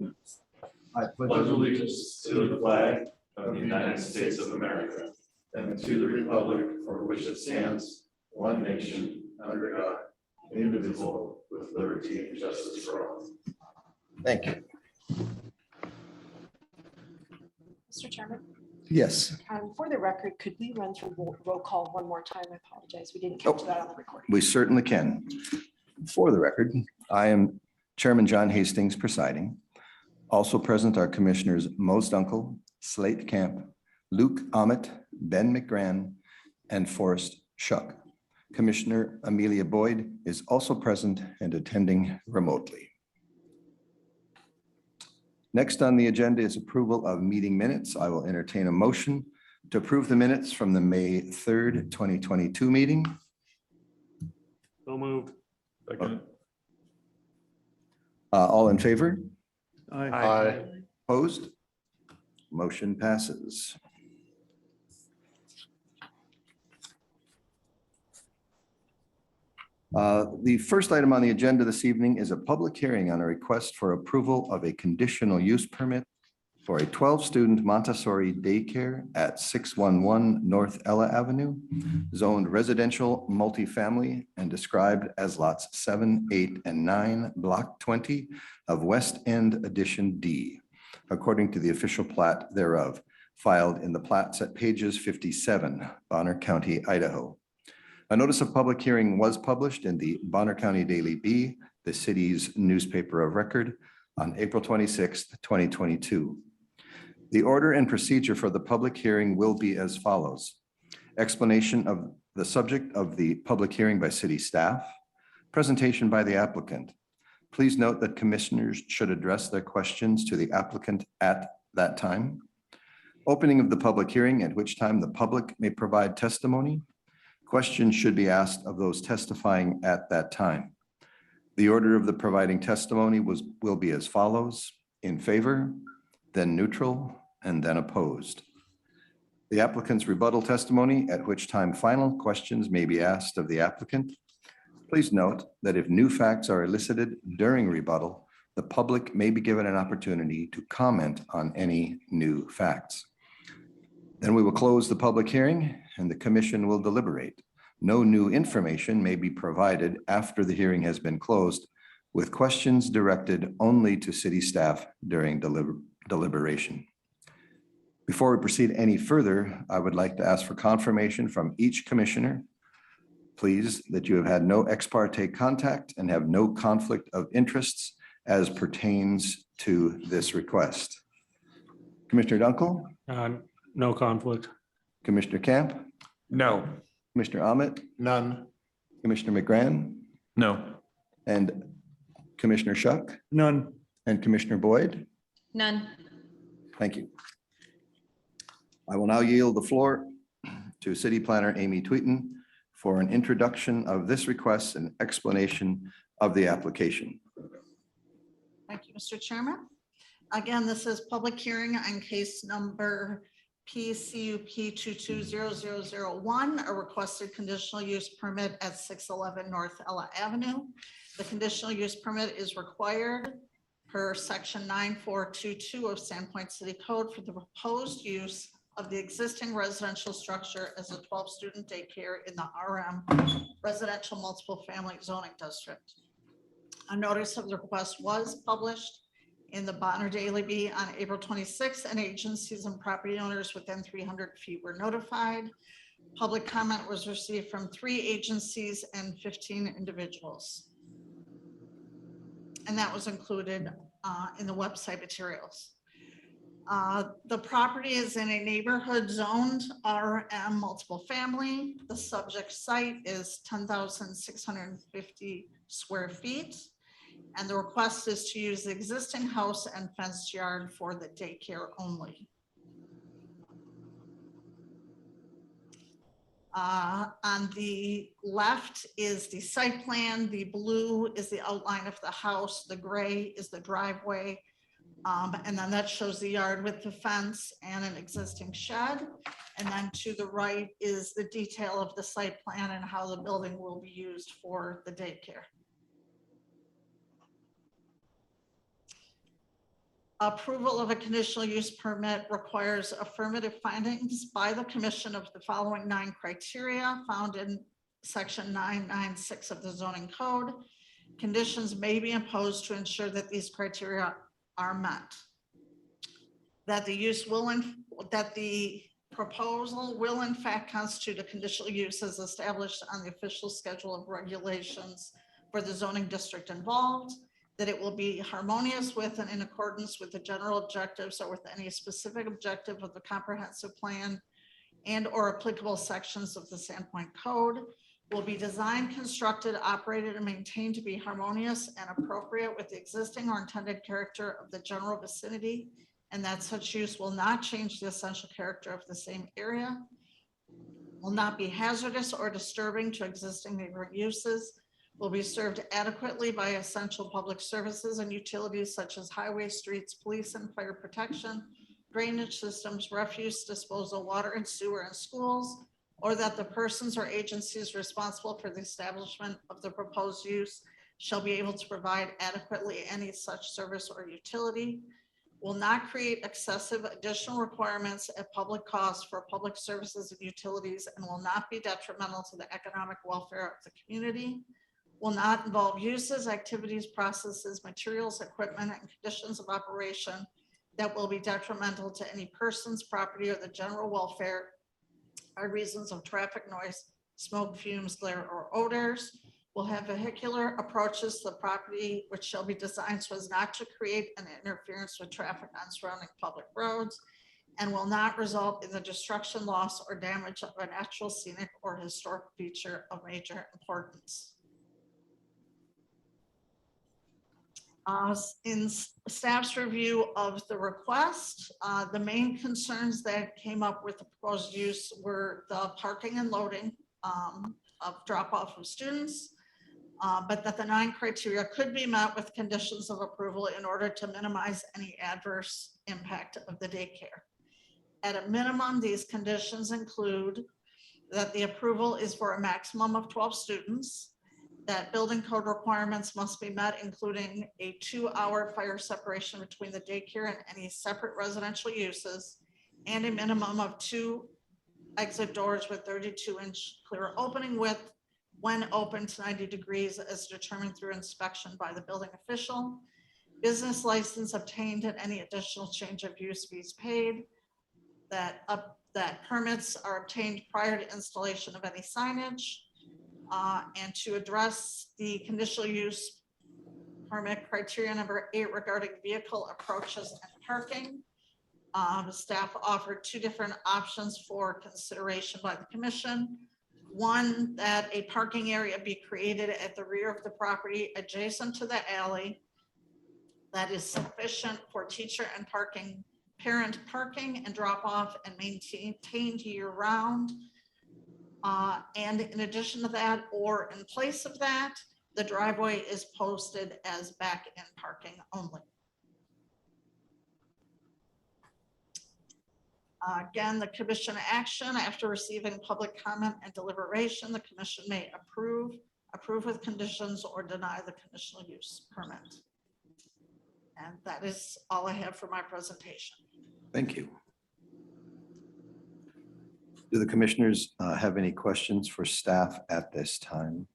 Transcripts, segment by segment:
I pledge allegiance to the flag of the United States of America and to the republic for which it stands, one nation, under God, indivisible, with liberty and justice for all. Thank you. Mr. Chairman, Yes, for the record, could we run through roll call one more time? I apologize. We didn't catch that on the recording. we certainly can. For the record, I am Chairman John Hastings presiding. Also present are Commissioners Mose Dunkel, Slate Camp, Luke Ahmet, Ben McGran, and Forrest Shuck. Commissioner Amelia Boyd is also present and attending remotely. Next on the agenda is approval of meeting minutes. I will entertain a motion to approve the minutes from the May 3rd, 2022 meeting. So moved. Second. All in favor? Aye. Opposed? Motion passes. The first item on the agenda this evening is a public hearing on a request for approval of a conditional use permit for a 12-student Montessori daycare at 611 North Ella Avenue, zoned residential multifamily and described as lots 7, 8, and 9, Block 20 of West End Addition D, according to the official plat thereof, filed in the plats at pages 57, Bonner County, Idaho. A notice of public hearing was published in the Bonner County Daily Bee, the city's newspaper of record, on April 26th, 2022. The order and procedure for the public hearing will be as follows. Explanation of the subject of the public hearing by city staff, presentation by the applicant. Please note that commissioners should address their questions to the applicant at that time. Opening of the public hearing, at which time the public may provide testimony. Questions should be asked of those testifying at that time. The order of the providing testimony will be as follows: in favor, then neutral, and then opposed. The applicant's rebuttal testimony, at which time final questions may be asked of the applicant. Please note that if new facts are elicited during rebuttal, the public may be given an opportunity to comment on any new facts. Then we will close the public hearing and the commission will deliberate. No new information may be provided after the hearing has been closed, with questions directed only to city staff during deliberation. Before we proceed any further, I would like to ask for confirmation from each commissioner, please, that you have had no ex parte contact and have no conflict of interests as pertains to this request. Commissioner Dunkel? No conflict. Commissioner Camp? No. Commissioner Ahmet? None. Commissioner McGran? No. And Commissioner Shuck? None. And Commissioner Boyd? None. Thank you. I will now yield the floor to City Planner Amy Tweeten for an introduction of this request and explanation of the application. Thank you, Mr. Chairman. Again, this is public hearing on case number PCUP 220001, a requested conditional use permit at 611 North Ella Avenue. The conditional use permit is required per section 9422 of Sandpoint City Code for the proposed use of the existing residential structure as a 12-student daycare in the RM residential multiple family zoning district. A notice of the request was published in the Bonner Daily Bee on April 26th, and agencies and property owners within 300 feet were notified. Public comment was received from 3 agencies and 15 individuals. And that was included in the website materials. The property is in a neighborhood zoned RM multiple family. The subject site is 10,650 square feet. And the request is to use the existing house and fenced yard for the daycare only. On the left is the site plan. The blue is the outline of the house. The gray is the driveway. And then that shows the yard with the fence and an existing shed. And then to the right is the detail of the site plan and how the building will be used for the daycare. Approval of a conditional use permit requires affirmative findings by the commission of the following 9 criteria found in section 996 of the zoning code. Conditions may be imposed to ensure that these criteria are met. That the proposal will in fact constitute a conditional use as established on the official schedule of regulations for the zoning district involved. That it will be harmonious with and in accordance with the general objectives or with any specific objective of the comprehensive plan and or applicable sections of the Sandpoint Code. Will be designed, constructed, operated, and maintained to be harmonious and appropriate with the existing or intended character of the general vicinity, and that such use will not change the essential character of the same area, will not be hazardous or disturbing to existing neighboring uses, will be served adequately by essential public services and utilities such as highways, streets, police and fire protection, drainage systems, refuse disposal, water and sewer, and schools, or that the persons or agencies responsible for the establishment of the proposed use shall be able to provide adequately any such service or utility, will not create excessive additional requirements at public cost for public services and utilities, and will not be detrimental to the economic welfare of the community, will not involve uses, activities, processes, materials, equipment, and conditions of operation that will be detrimental to any person's property or the general welfare by reasons of traffic noise, smoke, fumes, glare, or odors, will have vehicular approaches to the property which shall be designed so as not to create an interference with traffic on surrounding public roads, and will not result in the destruction, loss, or damage of a natural, scenic, or historic feature of major importance. In staff's review of the request, the main concerns that came up with the proposed use were the parking and loading of drop off of students, but that the 9 criteria could be met with conditions of approval in order to minimize any adverse impact of the daycare. At a minimum, these conditions include that the approval is for a maximum of 12 students, that building code requirements must be met, including a 2-hour fire separation between the daycare and any separate residential uses, and a minimum of 2 exit doors with 32-inch clear opening width when open to 90 degrees as determined through inspection by the building official, business license obtained, and any additional change of use fees paid, that permits are obtained prior to installation of any signage, and to address the conditional use permit criteria number 8 regarding vehicle approaches and parking. The staff offered 2 different options for consideration by the commission. One, that a parking area be created at the rear of the property adjacent to the alley that is sufficient for teacher and parent parking and drop off and maintained year round. And in addition to that, or in place of that, the driveway is posted as back-end parking only. Again, the commission action after receiving public comment and deliberation, the commission may approve with conditions, or deny the conditional use permit. And that is all I have for my presentation. Thank you. Do the commissioners have any questions for staff at this time?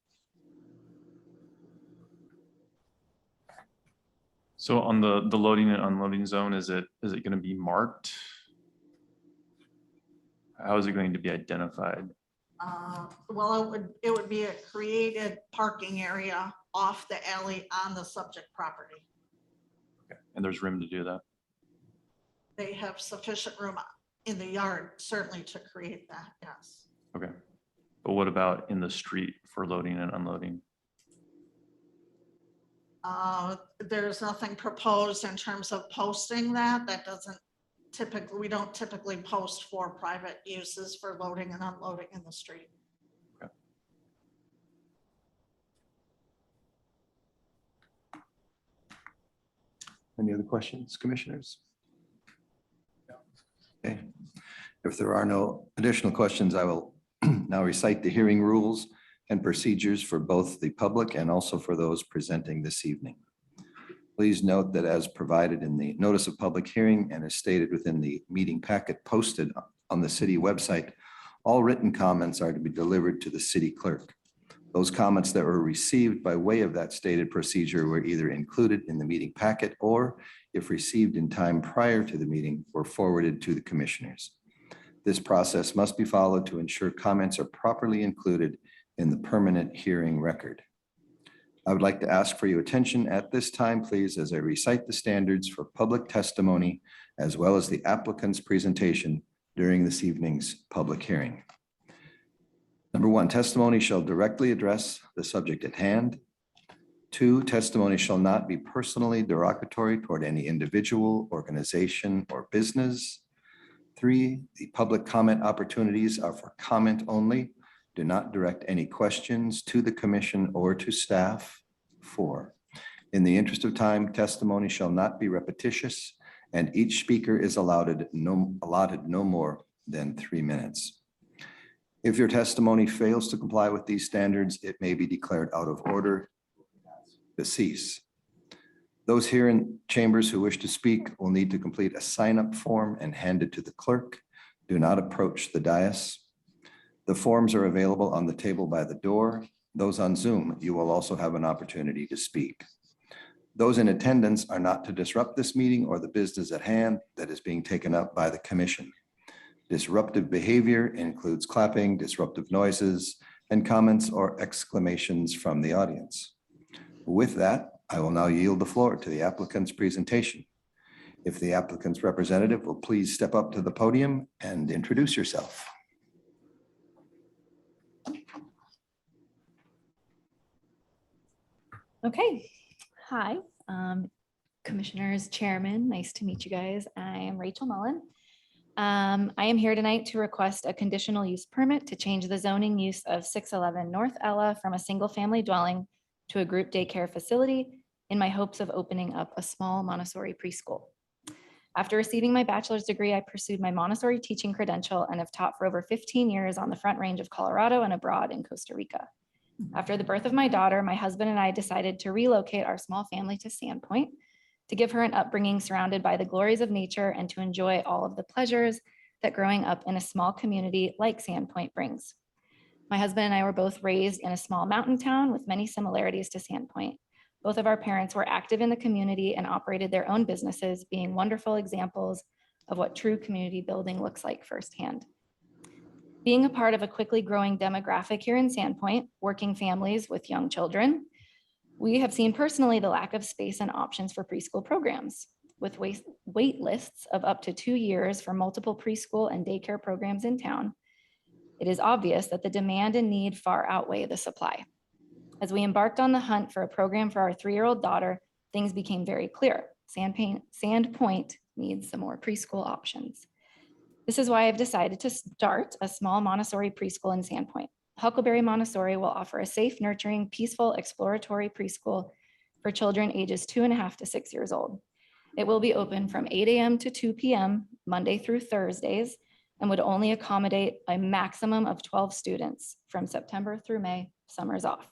So on the loading and unloading zone, is it going to be marked? How is it going to be identified? Well, it would be a created parking area off the alley on the subject property. Okay. And there's room to do that? They have sufficient room in the yard, certainly, to create that, yes. Okay. But what about in the street for loading and unloading? There's nothing proposed in terms of posting that. That doesn't typically, we don't typically post for private uses for loading and unloading in the street. Okay. Any other questions, commissioners? Okay. If there are no additional questions, I will now recite the hearing rules and procedures for both the public and also for those presenting this evening. Please note that as provided in the notice of public hearing and as stated within the meeting packet posted on the city website, all written comments are to be delivered to the city clerk. Those comments that were received by way of that stated procedure were either included in the meeting packet or, if received in time prior to the meeting, were forwarded to the commissioners. This process must be followed to ensure comments are properly included in the permanent hearing record. I would like to ask for your attention at this time, please, as I recite the standards for public testimony as well as the applicant's presentation during this evening's public hearing. Number one, testimony shall directly address the subject at hand. Two, testimony shall not be personally derogatory toward any individual, organization, or business. Three, the public comment opportunities are for comment only. Do not direct any questions to the commission or to staff. Four, in the interest of time, testimony shall not be repetitious, and each speaker is allotted no more than 3 minutes. If your testimony fails to comply with these standards, it may be declared out of order to cease. Those here in chambers who wish to speak will need to complete a sign-up form and hand it to the clerk. Do not approach the dais. The forms are available on the table by the door. Those on Zoom, you will also have an opportunity to speak. Those in attendance are not to disrupt this meeting or the business at hand that is being taken up by the commission. Disruptive behavior includes clapping, disruptive noises, and comments or exclamations from the audience. With that, I will now yield the floor to the applicant's presentation. If the applicant's representative will please step up to the podium and introduce yourself. Okay, hi, Commissioners, Chairman, nice to meet you guys. I am Rachel Mullen. I am here tonight to request a conditional use permit to change the zoning use of 611 North Ella from a single family dwelling to a group daycare facility in my hopes of opening up a small Montessori preschool. After receiving my bachelor's degree, I pursued my Montessori teaching credential and have taught for over 15 years on the Front Range of Colorado and abroad in Costa Rica. After the birth of my daughter, my husband and I decided to relocate our small family to Sandpoint to give her an upbringing surrounded by the glories of nature and to enjoy all of the pleasures that growing up in a small community like Sandpoint brings. My husband and I were both raised in a small mountain town with many similarities to Sandpoint. Both of our parents were active in the community and operated their own businesses, being wonderful examples of what true community building looks like firsthand. Being a part of a quickly growing demographic here in Sandpoint, working families with young children, we have seen personally the lack of space and options for preschool programs. With wait lists of up to 2 years for multiple preschool and daycare programs in town, it is obvious that the demand and need far outweigh the supply. As we embarked on the hunt for a program for our 3-year-old daughter, things became very clear. Sandpoint needs some more preschool options. This is why I've decided to start a small Montessori preschool in Sandpoint. Huckleberry Montessori will offer a safe, nurturing, peaceful, exploratory preschool for children ages 2.5 to 6 years old. It will be open from 8 a.m. to 2 p.m. Monday through Thursdays and would only accommodate a maximum of 12 students from September through May, summers off.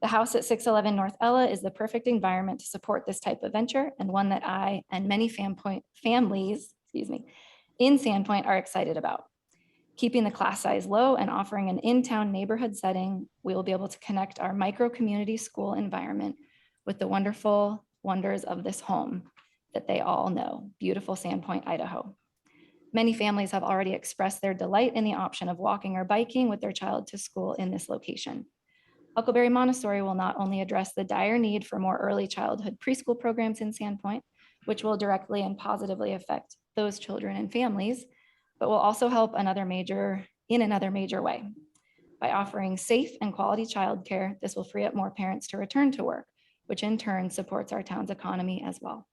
The house at 611 North Ella is the perfect environment to support this type of venture and one that I and many families in Sandpoint are excited about. Keeping the class size low and offering an in-town neighborhood setting, we will be able to connect our micro community school environment with the wonderful wonders of this home that they all know, beautiful Sandpoint, Idaho. Many families have already expressed their delight in the option of walking or biking with their child to school in this location. Huckleberry Montessori will not only address the dire need for more early childhood preschool programs in Sandpoint, which will directly and positively affect those children and families, but will also help in another major way. By offering safe and quality childcare, this will free up more parents to return to work, which in turn supports our town's economy as well.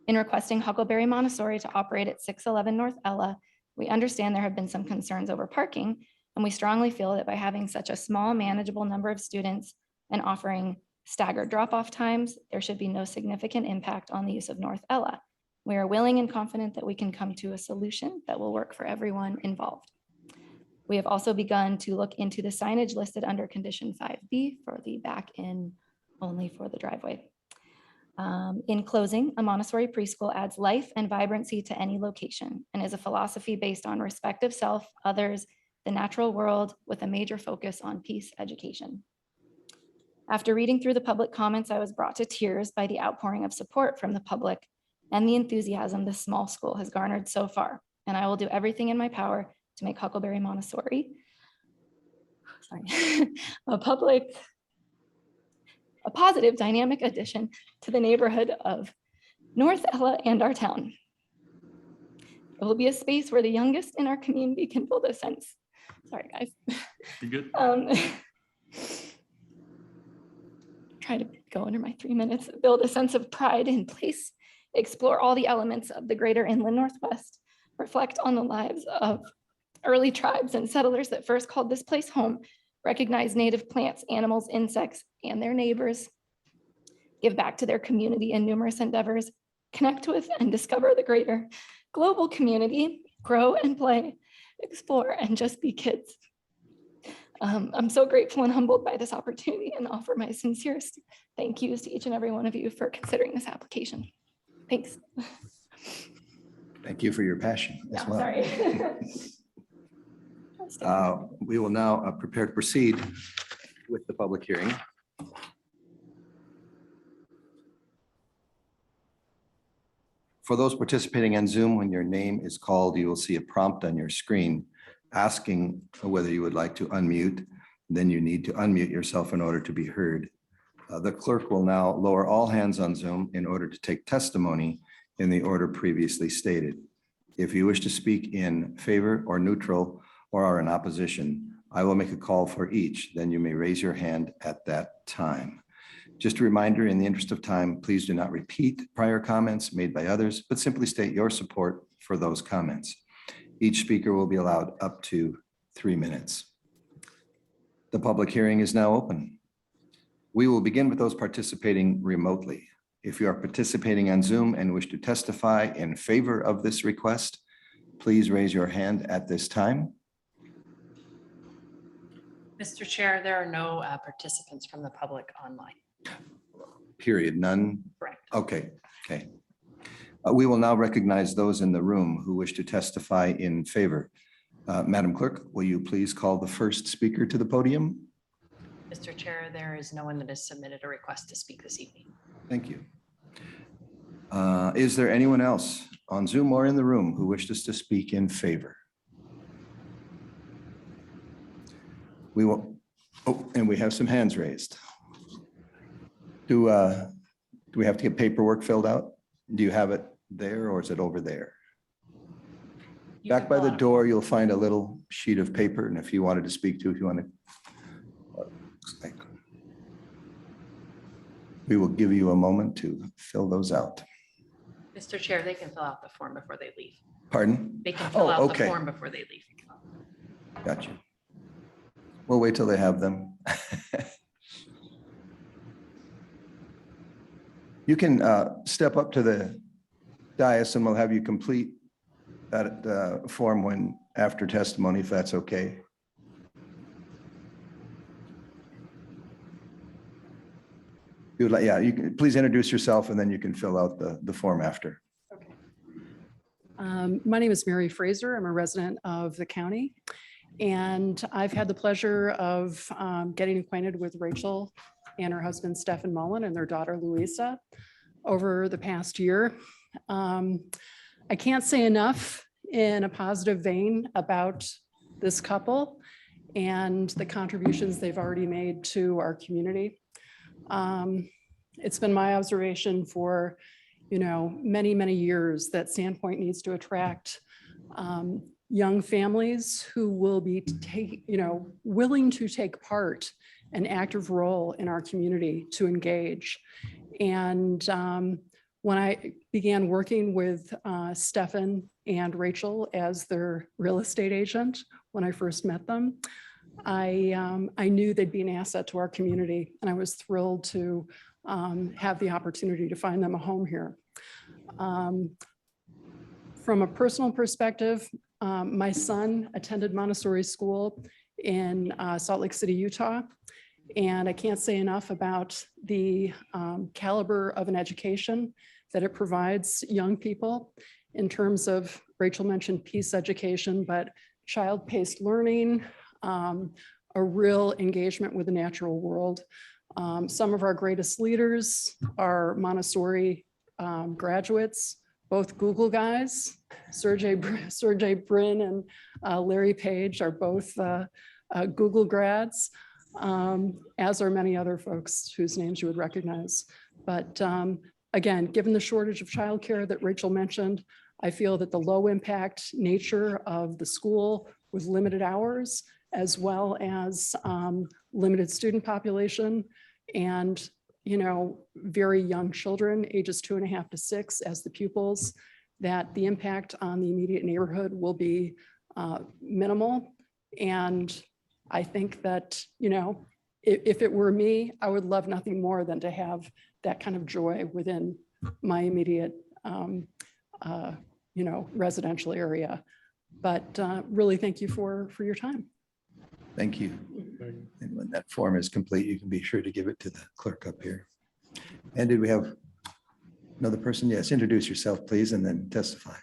In requesting Huckleberry Montessori to operate at 611 North Ella, we understand there have been some concerns over parking, and we strongly feel that by having such a small, manageable number of students and offering staggered drop-off times, there should be no significant impact on the use of North Ella. We are willing and confident that we can come to a solution that will work for everyone involved. We have also begun to look into the signage listed under condition 5B for the back in only for the driveway. In closing, a Montessori preschool adds life and vibrancy to any location and is a philosophy based on respect of self, others, the natural world, with a major focus on peace education. After reading through the public comments, I was brought to tears by the outpouring of support from the public and the enthusiasm this small school has garnered so far. And I will do everything in my power to make Huckleberry Montessori a positive dynamic addition to the neighborhood of North Ella and our town. It will be a space where the youngest in our community can build a sense. Sorry, guys. You good? Try to go under my 3 minutes. Build a sense of pride in place, explore all the elements of the greater inland Northwest, reflect on the lives of early tribes and settlers that first called this place home, recognize native plants, animals, insects, and their neighbors, give back to their community in numerous endeavors, connect with and discover the greater global community, grow and play, explore, and just be kids. I'm so grateful and humbled by this opportunity and offer my sincerest thank yous to each and every one of you for considering this application. Thanks. Thank you for your passion as Yeah, well. sorry. We will now prepare to proceed with the public hearing. For those participating on Zoom, when your name is called, you will see a prompt on your screen asking whether you would like to unmute. Then you need to unmute yourself in order to be heard. The clerk will now lower all hands on Zoom in order to take testimony in the order previously stated. If you wish to speak in favor or neutral or are in opposition, I will make a call for each. Then you may raise your hand at that time. Just a reminder, in the interest of time, please do not repeat prior comments made by others, but simply state your support for those comments. Each speaker will be allowed up to 3 minutes. The public hearing is now open. We will begin with those participating remotely. If you are participating on Zoom and wish to testify in favor of this request, please raise your hand at this time. Mr. Chair, there are no participants from the public online. Period. None. Correct. Okay. We will now recognize those in the room who wish to testify in favor. Madam Clerk, will you please call the first speaker to the podium? Mr. Chair, there is no one that has submitted a request to speak this evening. Thank you. Is there anyone else on Zoom or in the room who wishes to speak in favor? We will, and we have some hands raised. Do we have to get paperwork filled out? Do you have it there or is it over there? You Back can by fill the out- door, you'll find a little sheet of paper, and if you wanted to speak to, if you want to. We will give you a moment to fill those out. Mr. Chair, they can fill out the form before they leave. Pardon? They can fill Oh, out the okay. form before they leave. Got you. We'll wait till they have them. You can step up to the dais and we'll have you complete that form when after testimony, if that's okay. You would like, yeah, you can please introduce yourself and then you can fill out the form after. My name is Mary Fraser. I'm a resident of the county. And I've had the pleasure of getting acquainted with Rachel and her husband, Stephen Mullen, and their daughter, Louisa, over the past year. I can't say enough in a positive vein about this couple and the contributions they've already made to our community. It's been my observation for many, many years that Sandpoint needs to attract young families who will be willing to take part, an active role in our community to engage. And when I began working with Stephen and Rachel as their real estate agent, when I first met them, I knew they'd be an asset to our community, and I was thrilled to have the opportunity to find them a home here. From a personal perspective, my son attended Montessori school in Salt Lake City, Utah, And I can't say enough about the caliber of an education that it provides young people in terms of, Rachel mentioned peace education, but child-paced learning, a real engagement with the natural world. Some of our greatest leaders are Montessori graduates, both Google guys. Sergey Brin and Larry Page are both Google grads, as are many other folks whose names you would recognize. But again, given the shortage of childcare that Rachel mentioned, I feel that the low impact nature of the school with limited hours, as well as limited student population and, very young children, ages 2.5 to 6 as the pupils, that the impact on the immediate neighborhood will be minimal. And I think that, if it were me, I would love nothing more than to have that kind of joy within my immediate, residential area. But really, thank you for your time. Thank you. And when that form is complete, you can be sure to give it to the clerk up here. And did we have another person? Yes, introduce yourself, please, and then testify.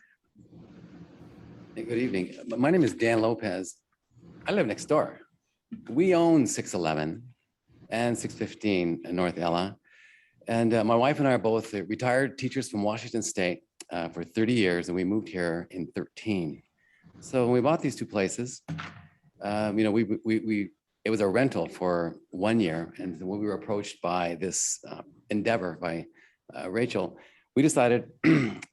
Hey, good evening. My name is Dan Lopez. I live next door. We own 611 and 615 in North Ella. And my wife and I are both retired teachers from Washington State for 30 years, and we moved here in 13. So when we bought these two places, it was a rental for 1 year. And when we were approached by this endeavor by Rachel, we decided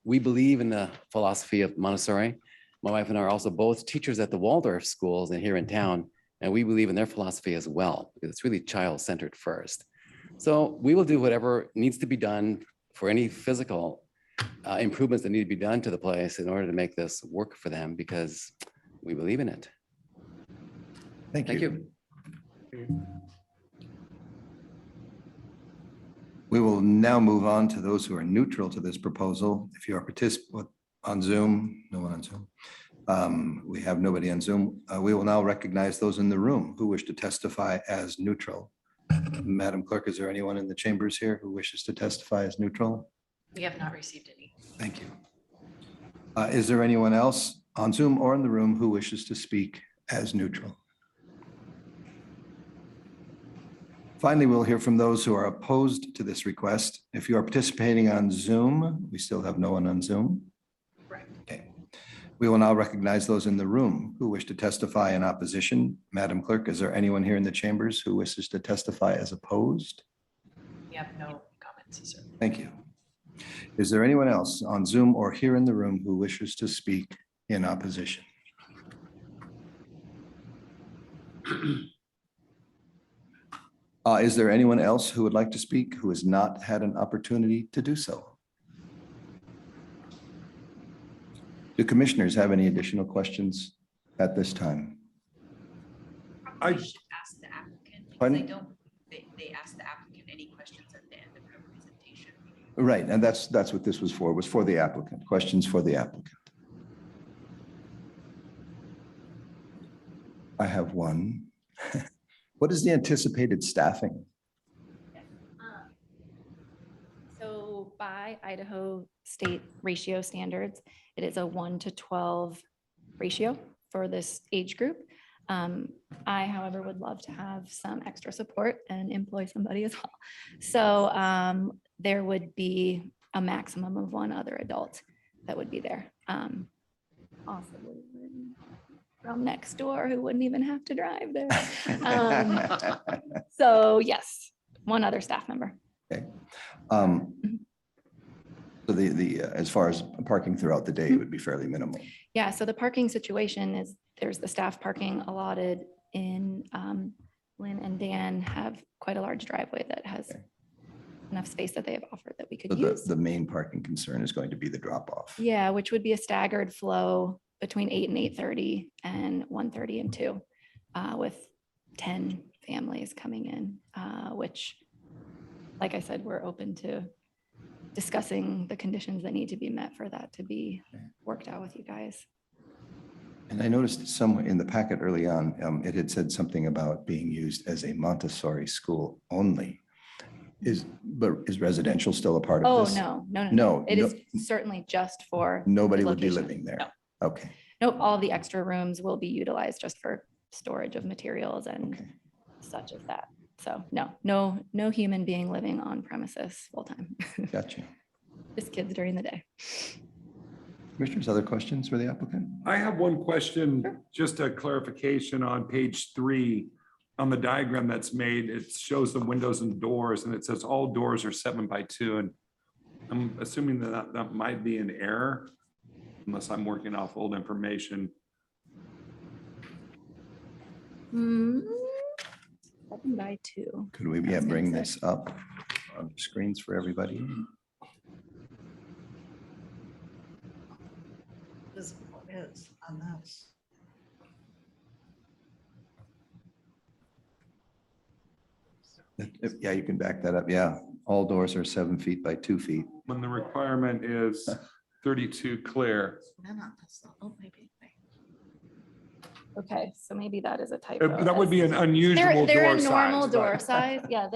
we believe in the philosophy of Montessori. My wife and I are also both teachers at the Waldorf schools and here in town, and we believe in their philosophy as well, because it's really child-centered first. So we will do whatever needs to be done for any physical improvements that need to be done to the place in order to make this work for them, because we believe in it. Thank Thank you. you. We will now move on to those who are neutral to this proposal. If you are participant on Zoom, no one on Zoom. We have nobody on Zoom. We will now recognize those in the room who wish to testify as neutral. Madam Clerk, is there anyone in the chambers here who wishes to testify as neutral? We have not received any. Thank you. Is there anyone else on Zoom or in the room who wishes to speak as neutral? Finally, we'll hear from those who are opposed to this request. If you are participating on Zoom, we still have no one on Zoom. Correct. Okay. We will now recognize those in the room who wish to testify in opposition. Madam Clerk, is there anyone here in the chambers who wishes to testify as opposed? We have no comments, sir. Thank you. Is there anyone else on Zoom or here in the room who wishes to speak in opposition? Is there anyone else who would like to speak who has not had an opportunity to do so? Do commissioners have any additional questions at this time? I should ask the applicant, because Pardon? they don't, they ask the applicant any questions at the end of their presentation. Right, and that's what this was for the applicant, questions for the applicant. I have one. What is the anticipated staffing? So by Idaho state ratio standards, it is a 1 to 12 ratio for this age group. I, however, would love to have some extra support and employ somebody as well. So there would be a maximum of 1 other adult that would be there. Possibly from next door who wouldn't even have to drive there. So yes, 1 other staff member. Okay. So as far as parking throughout the day, it would be fairly minimal. Yeah, so the parking situation is there's the staff parking allotted in, Lynn and Dan have quite a large driveway that has enough space that they have offered that we could So use. the main parking concern is going to be the drop off. Yeah, which would be a staggered flow between 8 and 8:30 and 1:30 and 2, with 10 families coming in, which, like I said, we're open to discussing the conditions that need to be met for that to be worked out with you guys. And I noticed somewhere in the packet early on, it had said something about being used as a Montessori school only. Is residential still a part of Oh, this? no. No, It is no. certainly just for. Nobody the would be location. living there. No. Okay, Nope, all the extra rooms will be utilized just for storage of materials and okay. such as that. So no human being living on premises full time. Gotcha. Just kids during the day. Commissioners, other questions for the applicant? I have one question, just a clarification on page 3. On the diagram that's made, it shows the windows and doors, and it says all doors are 7x2. And I'm assuming that might be an error, unless I'm working off old information. 7x2. Could we I was gonna bring say. this up on the screens for everybody? This is what it is on this. Yeah, you can back that up. Yeah, all doors are 7 feet by 2 feet. When the requirement is 32 clear. No, that's not, oh, maybe. Okay, so maybe that is a typo. That would be an They're unusual they're door a size. normal but- door size. Yeah,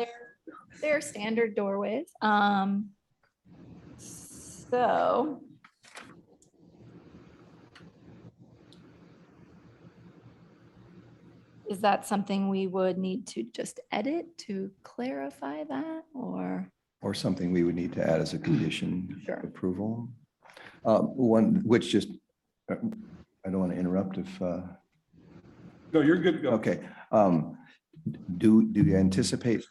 they're standard doorways. So. Is that something we would need to just edit to clarify that or? Or something we would need to add as a condition Sure. of approval. One, which just, I don't want to interrupt if, No, you're good to go. okay. Do you anticipate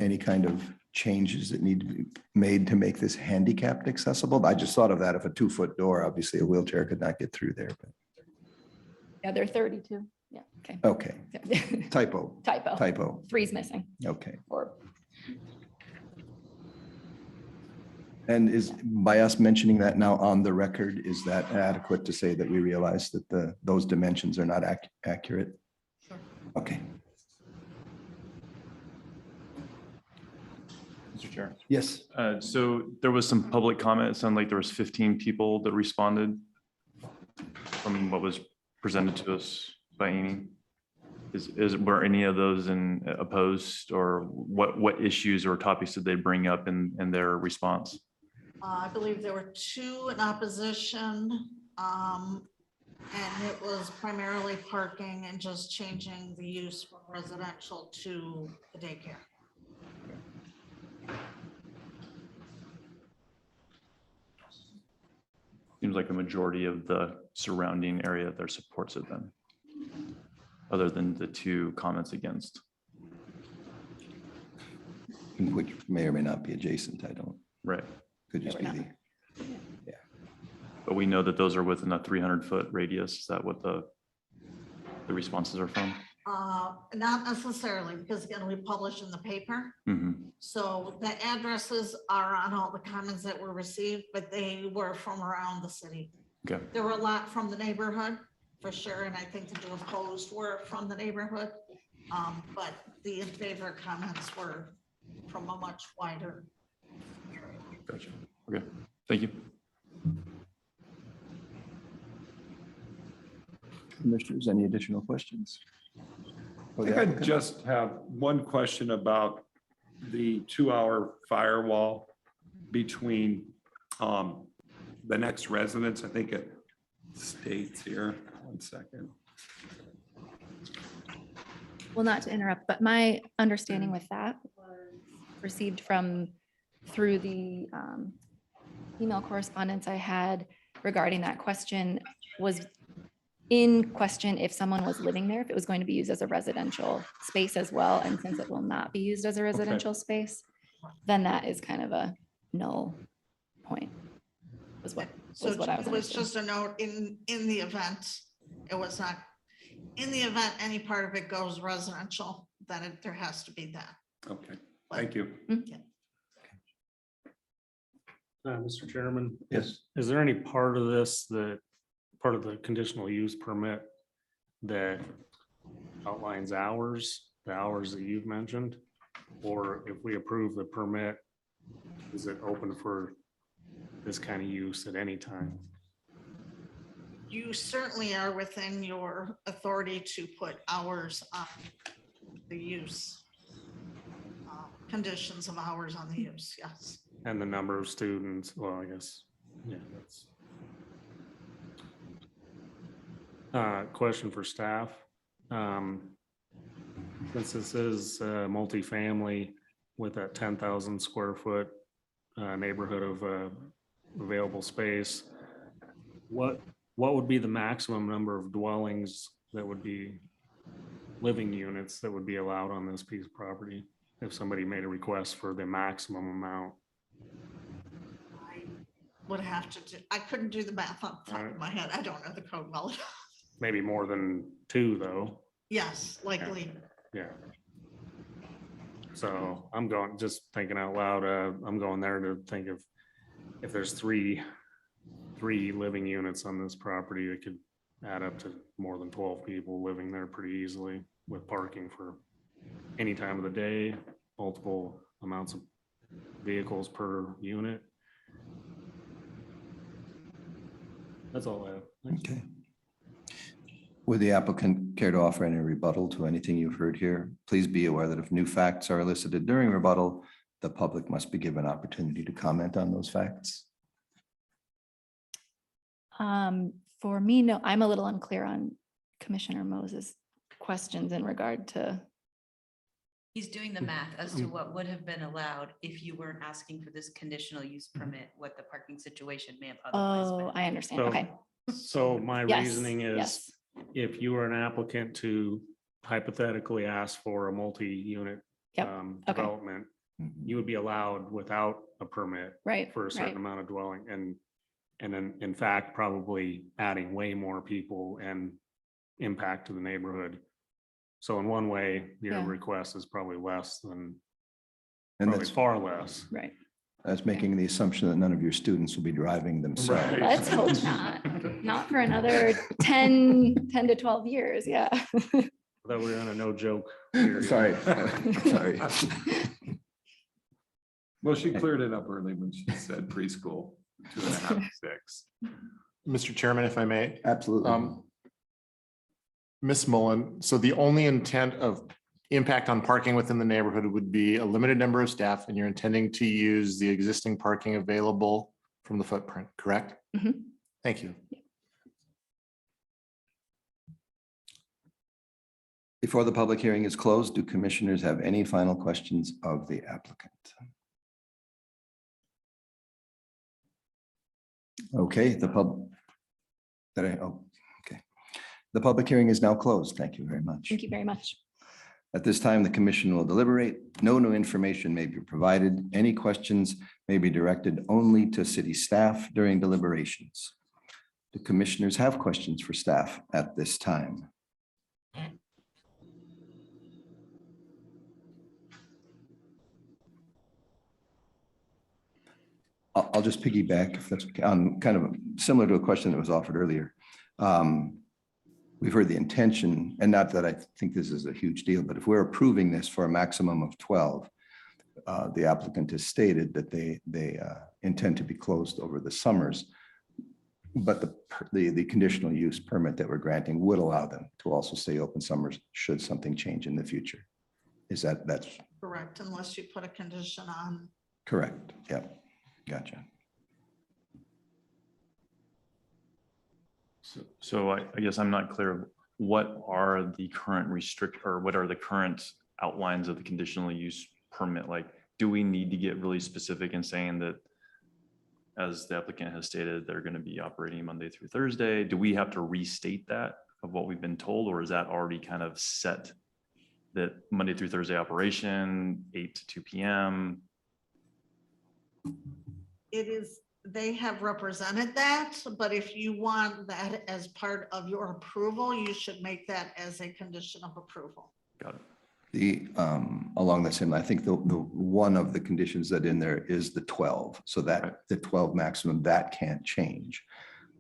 any kind of changes that need to be made to make this handicapped accessible? I just thought of that if a 2-foot door, obviously a wheelchair could not get through there, but, Yeah, they're 32. Yeah, okay. okay. Yeah. Typo, Typo. typo. 3's missing Okay. or. And is, by us mentioning that now on the record, is that adequate to say that we realize that those dimensions are not accurate? Sure. Okay, Mr. Chair. yes. So there was some public comment. It sounded like there was 15 people that responded from what was presented to us by Amy. Were any of those opposed, or what issues or topics did they bring up in their response? I believe there were 2 in opposition. And it was primarily parking and just changing the use from residential to the daycare. Seems like a majority of the surrounding area there supports it then, other than the 2 comments against. Which may or may not be adjacent, I don't, Right. could just be They were the, But we know that those are within a 300-foot radius. Is that what the responses are from? Not necessarily, because again, we publish in the paper. Mhm. So the addresses are on all the comments that were received, but they were from around the city. Okay. There were a lot from the neighborhood, for sure, and I think the opposed were from the neighborhood. But the in favor comments were from a much wider area. Gotcha. Okay. Thank you. commissioners, any additional questions? I think I just have one question about the 2-hour firewall between the next residence. I think it states here, 1 second. Well, not to interrupt, but my understanding with that was received through the email correspondence I had regarding that question was in question if someone was living there, if it was going to be used as a residential space as well. And since it will not be used as a residential space, then that is kind of a null point. Was what So I was it was understanding. just a note in the event, it was not, in the event any part of it goes residential, then there has to be that. Okay, thank you. Mr. Chairman? Yes. Is there any part of this part of the conditional use permit that outlines hours, the hours that you've mentioned? Or if we approve the permit, is it open for this kind of use at any time? You certainly are within your authority to put hours on the use. Conditions of hours on the use, yes. And the number of students, well, I guess, yeah, that's. Question for staff. Since this is multifamily with that 10,000 square foot neighborhood of available space, what would be the maximum number of dwellings that would be living units that would be allowed on this piece of property? If somebody made a request for the maximum amount. I would have to do, I couldn't do the math off the top of my head. I don't know the code well enough. Maybe more than 2 though. Yes, likely. Yeah. So I'm going, just thinking out loud, I'm going there to think of if there's three living units on this property, it could add up to more than 12 people living there pretty easily with parking for any time of the day, multiple amounts of vehicles per unit. That's all I have. Thanks. Okay. Would the applicant care to offer any rebuttal to anything you've heard here? Please be aware that if new facts are elicited during rebuttal, the public must be given opportunity to comment on those facts. For me, no, I'm a little unclear on Commissioner Moses' questions in regard to. He's doing the math as to what would have been allowed if you weren't asking for this conditional use permit, what the parking situation may have otherwise Oh, been. I understand. So- Okay. So my Yes, reasoning is, yes. if you were an applicant to hypothetically ask for a multi-unit Yep, okay. development, you would be allowed without a permit Right. for a certain right. amount of dwelling, and then in fact, probably adding way more people and impact to the neighborhood. So in one way, your Yeah. request is probably less than, And probably far less. Right. that's making the assumption that none of your students will be driving themselves. Right. Let's hope not. Not for another 10 to 12 years. Yeah. That we're on a no joke. period. Sorry, sorry. Well, she cleared it up early when she said preschool, 2.5 to 6. Mr. Chairman, if I may, Absolutely. Ms. Mullen, so the only intent of impact on parking within the neighborhood would be a limited number of staff, and you're intending to use the existing parking available from the footprint, correct? Mhm. Thank you. Before the public hearing is closed, do commissioners have any final questions of the applicant? Okay, okay. The public hearing is now closed. Thank you very much. Thank you very much. At this time, the commission will deliberate. No new information may be provided. Any questions may be directed only to city staff during deliberations. Do commissioners have questions for staff at this time? I'll just piggyback if that's okay, on kind of similar to a question that was offered earlier. We've heard the intention, and not that I think this is a huge deal, but if we're approving this for a maximum of 12, the applicant has stated that they intend to be closed over the summers. But the conditional use permit that we're granting would allow them to also stay open summers should something change in the future. That's Correct, unless you put a condition on. correct? Yep. Gotcha. So I guess I'm not clear. What are the current what are the current outlines of the conditional use permit? Like, do we need to get really specific in saying that, as the applicant has stated, they're going to be operating Monday through Thursday? Do we have to restate that of what we've been told, or is that already kind of set, that Monday through Thursday operation, 8 to 2 p.m.? It is, they have represented that, but if you want that as part of your approval, you should make that as a condition of approval. Got it. Along the same, I think the one of the conditions that in there is the 12, so that the 12 maximum, that can't change.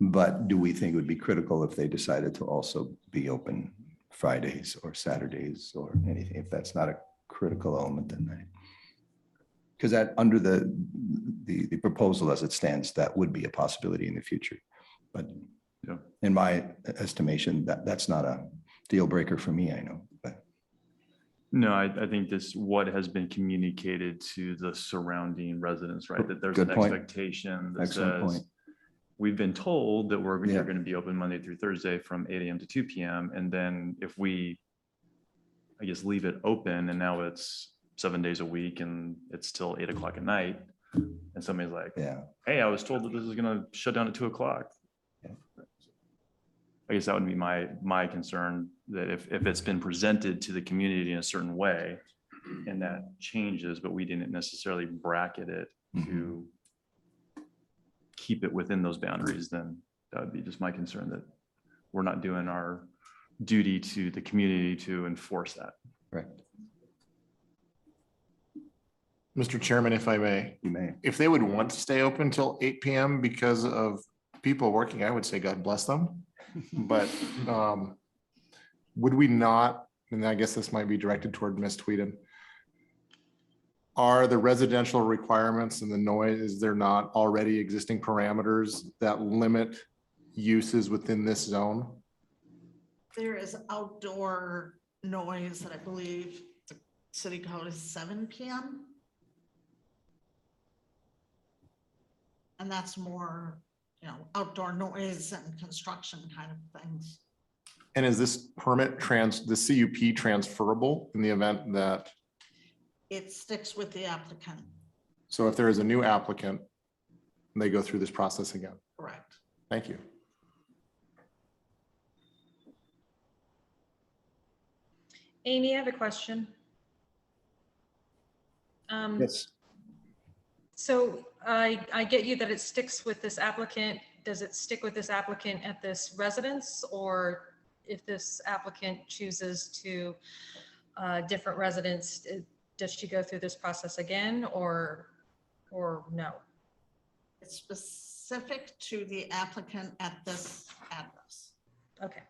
But do we think it would be critical if they decided to also be open Fridays or Saturdays or anything? If that's not a critical element, then because that under the proposal as it stands, that would be a possibility in the future. But In my estimation, that's not a deal breaker for me, I know, but No, I think this, what has been communicated to the surrounding residents, right? That there's an Good point. expectation that Excellent point. says, we've been told that Yeah. you're going to be open Monday through Thursday from 8 AM to 2 PM. And then if we, I guess, leave it open and now it's 7 days a week and it's till 8 o'clock at night. And somebody's like, yeah. hey, I was told that this is going to shut down at 2 o'clock. Yeah. I guess that would be my concern, that if it's been presented to the community in a certain way and that changes, but we didn't necessarily bracket it to keep it within those boundaries, then that would be just my concern, that we're not doing our duty to the community to enforce that. Correct. Mr. Chairman, if I may, You may. if they would want to stay open till 8 PM because of people working, I would say God bless them. But would we not, and I guess this might be directed toward Ms. Tweeden, are the residential requirements and the noise, is there not already existing parameters that limit uses within this zone? There is outdoor noise that I believe the city code is 7 PM. And that's more, outdoor noise and construction kind of things. And is this permit the CUP transferable in the event that, It sticks with the applicant, so if there is a new applicant, they go through this process again? correct? Thank you. Amy, I have a question. Yes. So I get you that it sticks with this applicant. Does it stick with this applicant at this residence? Or if this applicant chooses to different residence, does she go through this process again or no? It's specific to the applicant at this address. Okay.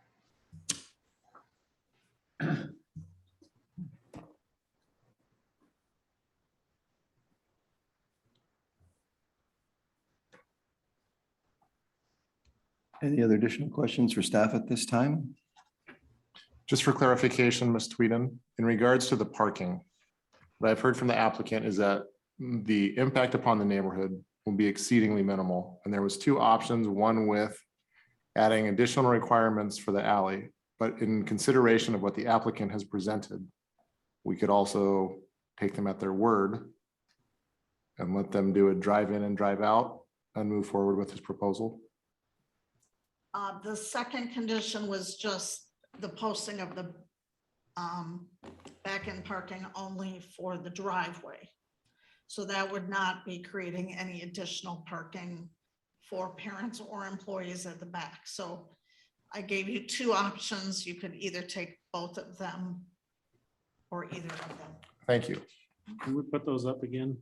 Any other additional questions for staff at this time? Just for clarification, Ms. Tweeden, in regards to the parking, what I've heard from the applicant is that the impact upon the neighborhood will be exceedingly minimal. And there was two options, one with adding additional requirements for the alley, but in consideration of what the applicant has presented, we could also take them at their word and let them do a drive in and drive out and move forward with his proposal. The second condition was just the posting of the back-end parking only for the driveway. So that would not be creating any additional parking for parents or employees at the back. So I gave you two options. You could either take both of them or either of them. Thank you. Can we put those up again?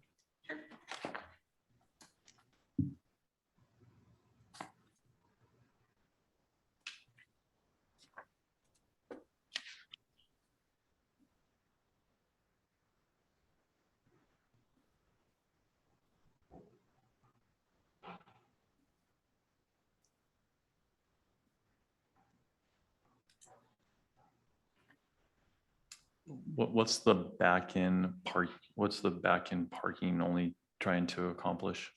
What's the back-end parking only trying to accomplish?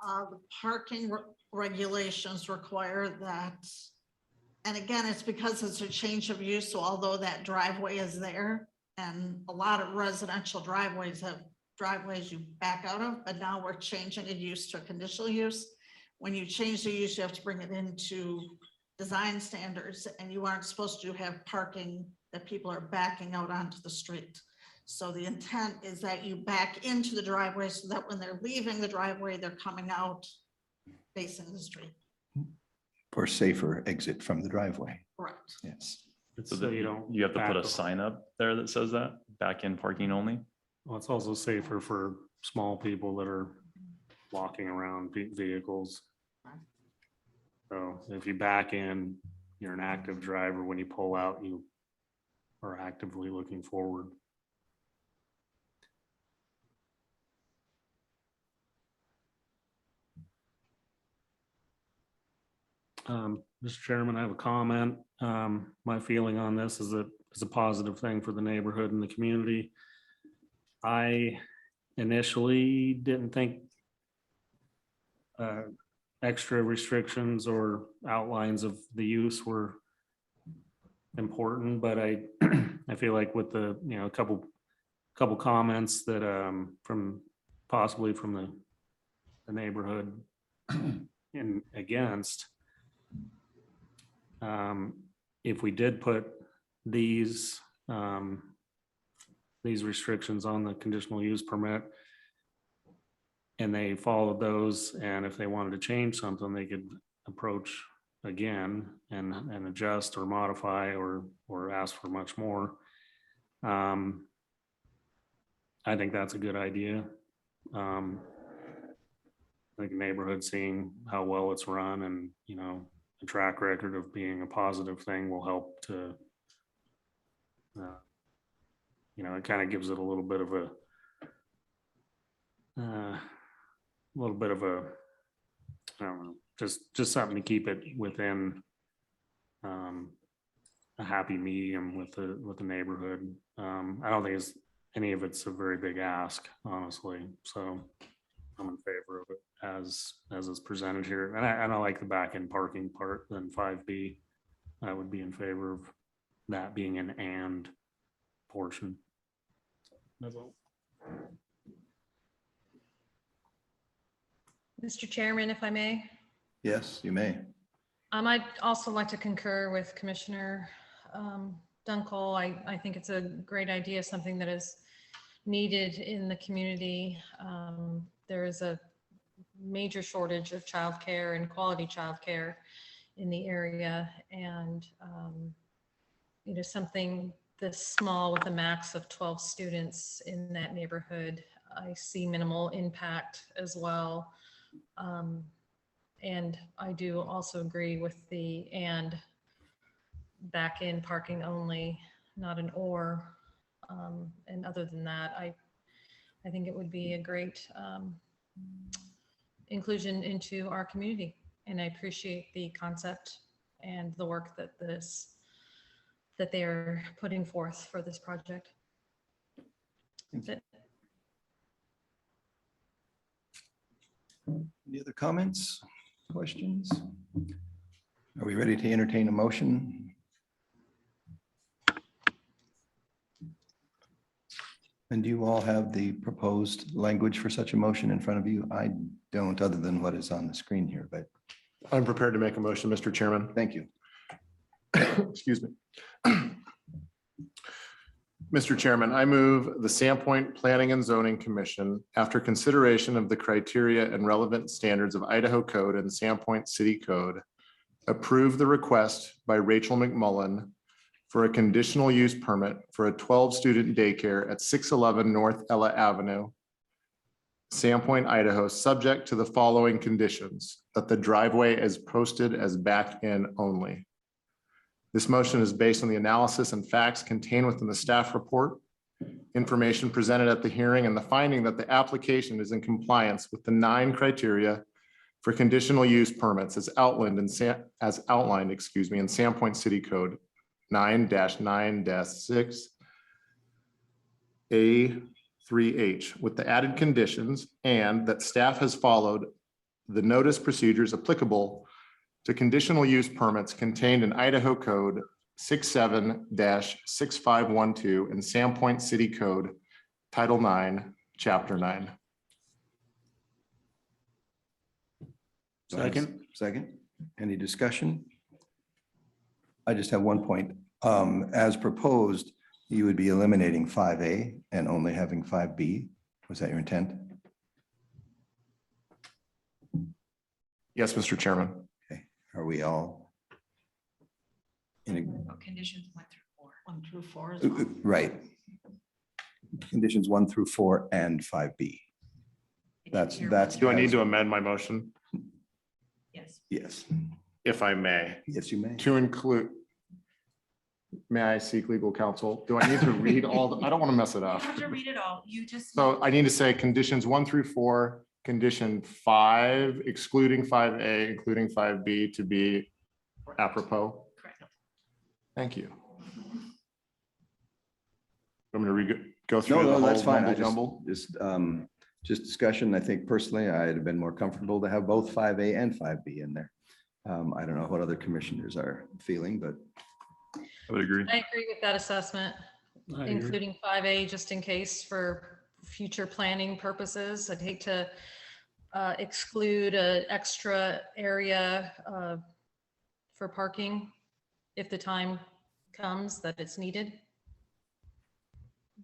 The parking regulations require that, and again, it's because it's a change of use, so although that driveway is there, and a lot of residential driveways have driveways you back out of, but now we're changing a use to a conditional use. When you change the use, you have to bring it into design standards, and you aren't supposed to have parking that people are backing out onto the street. So the intent is that you back into the driveway so that when they're leaving the driveway, they're coming out facing the street. For safer exit from the driveway. Correct. Yes. It's So so that you don't. you have to put a back- sign up there that says that, back-end parking only? Well, it's also safer for small people that are walking around vehicles. So if you back in, you're an active driver. When you pull out, you are actively looking forward. Mr. Chairman, I have a comment. My feeling on this is that it's a positive thing for the neighborhood and the community. I initially didn't think extra restrictions or outlines of the use were important, but I feel like with the, a couple comments that from possibly from the neighborhood and against, if we did put these restrictions on the conditional use permit and they followed those, and if they wanted to change something, they could approach again and adjust or modify or ask for much more. I think that's a good idea. I think neighborhood seeing how well it's run and, a track record of being a positive thing will help to, it kind of gives it a little bit of a, I don't know, just something to keep it within a happy medium with the neighborhood. I don't think any of it's a very big ask, honestly. So I'm in favor of it as is presented here. And I like the back end parking part than 5B. I would be in favor of that being an and portion. That's all. Mr. Chairman, if I may. Yes, you may. I'd also like to concur with Commissioner Dunkel. I think it's a great idea, something that is needed in the community. There is a major shortage of childcare and quality childcare in the area, and something this small with a max of 12 students in that neighborhood, I see minimal impact as well. And I do also agree with the and back in parking only, not an or. And other than that, I think it would be a great inclusion into our community. And I appreciate the concept and the work that they are putting forth for this project. That's it. Any other comments, questions? Are we ready to entertain a motion? And do you all have the proposed language for such a motion in front of you? I don't, other than what is on the screen here, but I'm prepared to make a motion, Mr. Chairman. thank you. Excuse me. Mr. Chairman, I move the Sandpoint Planning and Zoning Commission, after consideration of the criteria and relevant standards of Idaho Code and Sandpoint City Code, approve the request by Rachel McMullen for a conditional use permit for a 12-student daycare at 611 North Ella Avenue, Sandpoint, Idaho, subject to the following conditions: that the driveway is posted as back in only. This motion is based on the analysis and facts contained within the staff report, information presented at the hearing, and the finding that the application is in compliance with the 9 criteria for conditional use permits as outlined in Sandpoint City Code 9-9-6A3H, with the added conditions, and that staff has followed the notice procedures applicable to conditional use permits contained in Idaho Code 67-6512 and Sandpoint City Code Title 9, Chapter 9. Second. Any discussion? I just have one point. As proposed, you would be eliminating 5A and only having 5B. Was that your intent? Yes, Mr. Chairman. Are we all Conditions 1 through 4. 1 through 4 as well. right? Conditions 1 through 4 and 5B. That's. Do I need to amend my motion? Yes. Yes. If I may. Yes, you may. To include, may I seek legal counsel? Do I need to read all, I don't want to mess it You up. have to read it all. You just. So I need to say conditions 1 through 4, condition 5, excluding 5A, including 5B to be apropos? Correct. Thank you. I'm going to go through No, the no, whole that's fine. I mumble just, jumble. just discussion. I think personally, I'd have been more comfortable to have both 5A and 5B in there. I don't know what other commissioners are feeling, but I would agree. I agree with that assessment, I agree. including 5A, just in case for future planning purposes. I'd hate to exclude an extra area for parking if the time comes that it's needed.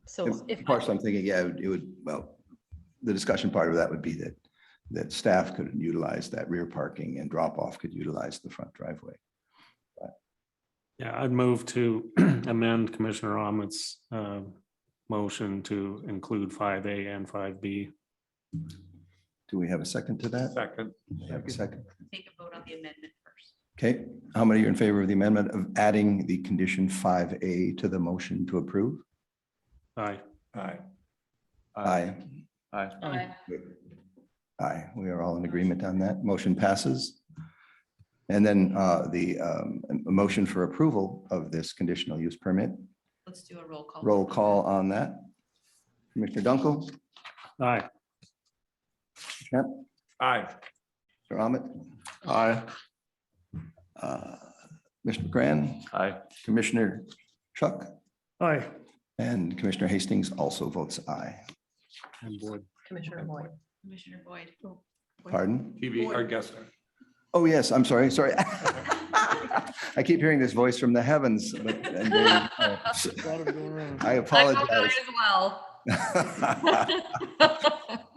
So if, of course, I'm thinking, yeah, it would, well, the discussion part of that would be that staff could utilize that rear parking and drop off could utilize the front driveway. Yeah, I'd move to amend Commissioner Ahmed's motion to include 5A and 5B. Do we have a second to that? Second. Have a second. Take a vote on the amendment first. Okay, how many are in favor of the amendment of adding the condition 5A to the motion to approve? Aye. Aye. Aye. Aye. Aye, we are all in agreement on that. Motion passes. And then the motion for approval of this conditional use permit, Let's do a roll call. roll call on that. Commissioner Dunkel, Aye. Kemp, Aye. Mr. Ahmed, Aye. Mr. McGrann, Aye. Commissioner Chuck, Aye. and Commissioner Hastings also votes aye. And Boyd. Commissioner Boyd. Commissioner Boyd. Pardon? TV, our guest. Oh, yes, I'm sorry. I keep hearing this voice from the heavens, but and I apologize. as well.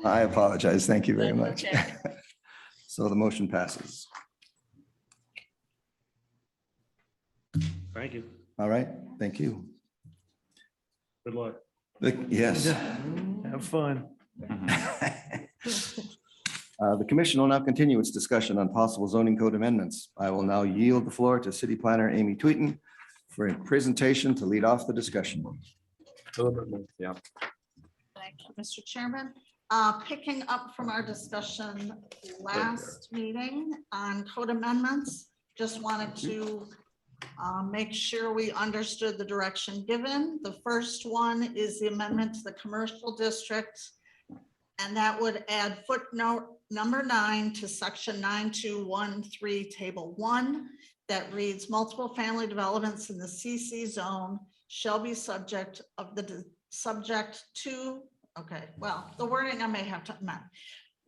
I apologize. Thank you very That's much. okay. So the motion passes. Thank you. All right, thank you. Good luck. Yes. Have fun. The commission will now continue its discussion on possible zoning code amendments. I will now yield the floor to City Planner Amy Tweeten for a presentation to lead off the discussion. Yeah. Thank you, Mr. Chairman. Picking up from our discussion last meeting on code amendments, just wanted to make sure we understood the direction given. The first one is the amendment to the commercial district, and that would add footnote number 9 to section 9213, table 1, that reads multiple family developments in the CC zone shall be subject to, okay, well, the wording I may have to amend,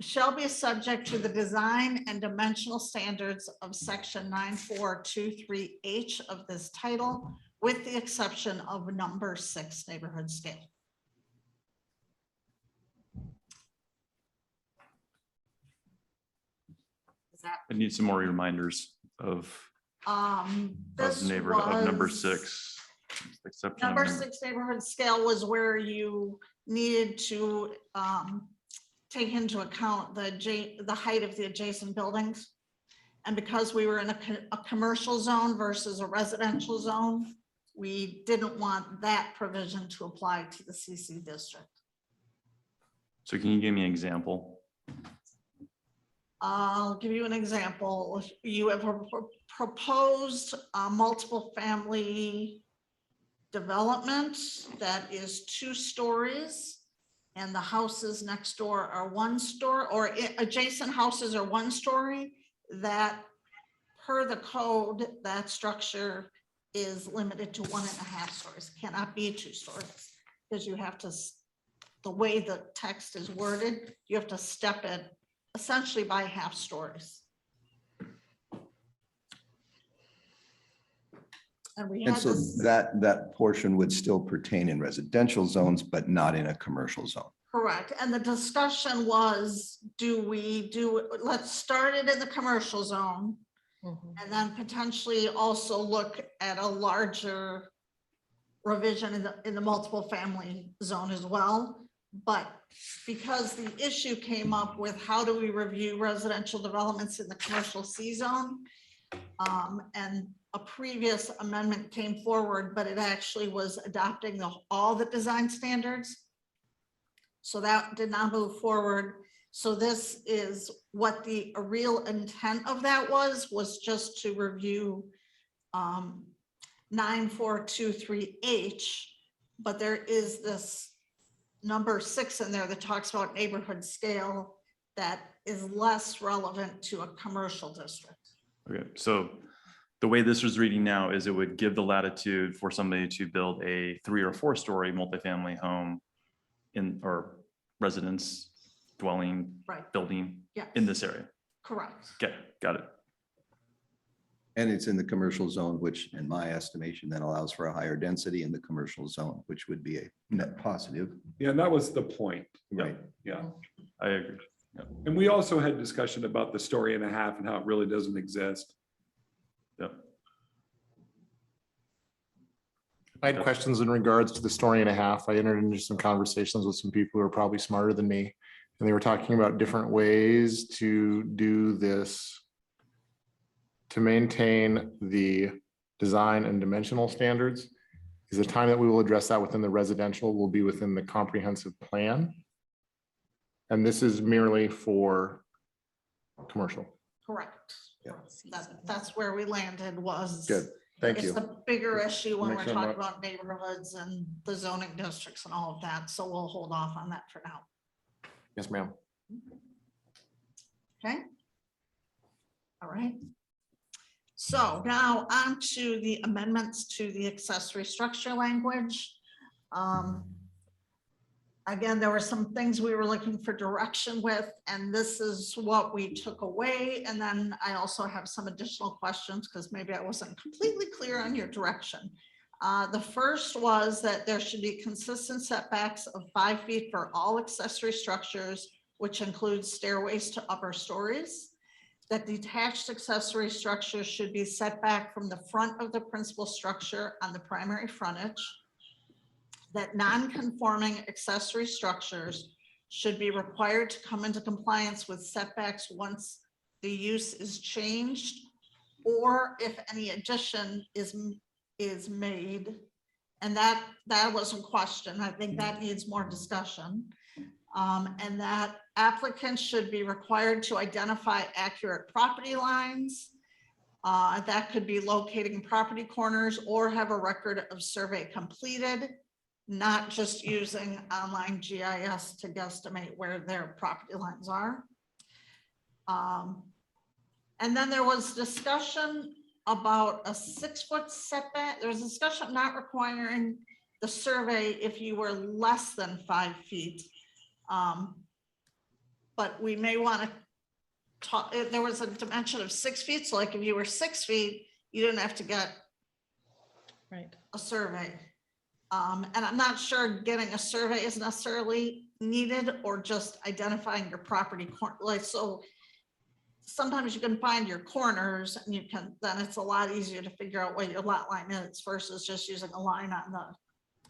shall be subject to the design and dimensional standards of section 9423H of this title, with the exception of number 6 neighborhood scale. Is that, I need some more reminders of this neighborhood, of number was- 6. Exception of Number 6 neighborhood scale was where you needed to take into account the height of the adjacent buildings. And because we were in a commercial zone versus a residential zone, we didn't want that provision to apply to the CC district. So can you give me an example? I'll give you an example. You have a proposed multiple family development that is 2 stories, and the houses next door are 1 story, or adjacent houses are 1 story. That, per the code, that structure is limited to 1.5 stories, cannot be 2 stories, because you have to, the way the text is worded, you have to step it essentially by 1/2 stories. And we And had so this, that portion would still pertain in residential zones, but not in a commercial zone. correct, and the discussion was, let's start it in the commercial zone, and then potentially also look at a larger revision in the multiple family zone as well. But because the issue came up with how do we review residential developments in the commercial C zone, and a previous amendment came forward, but it actually was adopting all the design standards. So that did not move forward. So this is what the real intent of that was just to review 9423H, but there is this number 6 in there that talks about neighborhood scale that is less relevant to a commercial district. Okay, so the way this is reading now is it would give the latitude for somebody to build a 3 or 4 story multifamily home or residence dwelling Right. building Yeah, in this area. correct. Okay, got it. And it's in the commercial zone, which in my estimation, then allows for a higher density in the commercial zone, which would be a net positive. Yeah, and that was the point. Right. Yeah. I agree. And we also had discussion about the story and a half and how it really doesn't exist. Yep. I had questions in regards to the story and a half. I entered into some conversations with some people who are probably smarter than me. And they were talking about different ways to do this to maintain the design and dimensional standards. Is the time that we will address that within the residential will be within the comprehensive plan. And this is merely for commercial. Correct. Yeah. That's where we landed was. Good, thank It's you. the bigger issue when we're Thanks so talking much. about neighborhoods and the zoning districts and all of that. So we'll hold off on that for now. Yes, ma'am. Okay. All right. So now on to the amendments to the accessory structure language. Again, there were some things we were looking for direction with, and this is what we took away. And then I also have some additional questions because maybe I wasn't completely clear on your direction. The first was that there should be consistent setbacks of 5 feet for all accessory structures, which includes stairways to upper stories. That detached accessory structures should be set back from the front of the principal structure on the primary frontage. That non-conforming accessory structures should be required to come into compliance with setbacks once the use is changed, or if any addition is made. And that wasn't questioned. I think that needs more discussion. And that applicants should be required to identify accurate property lines. That could be locating property corners or have a record of survey completed, not just using online GIS to guesstimate where their property lines are. And then there was discussion about a 6-foot setback. There was discussion of not requiring the survey if you were less than 5 feet. But we may want to talk, there was a dimension of 6 feet. So like if you were 6 feet, you didn't have to get a survey. And I'm not sure getting a survey is necessarily needed or just identifying your property corner. Like, so sometimes you can find your corners and you can, then it's a lot easier to figure out where your lot line is versus just using a line on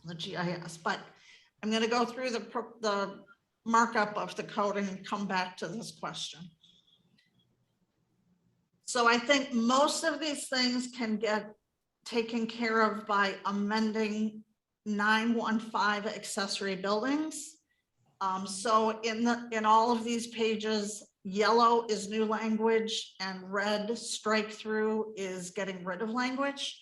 the GIS. But I'm going to go through the markup of the code and come back to this question. So I think most of these things can get taken care of by amending 915 accessory buildings. So in all of these pages, yellow is new language and red strike through is getting rid of language.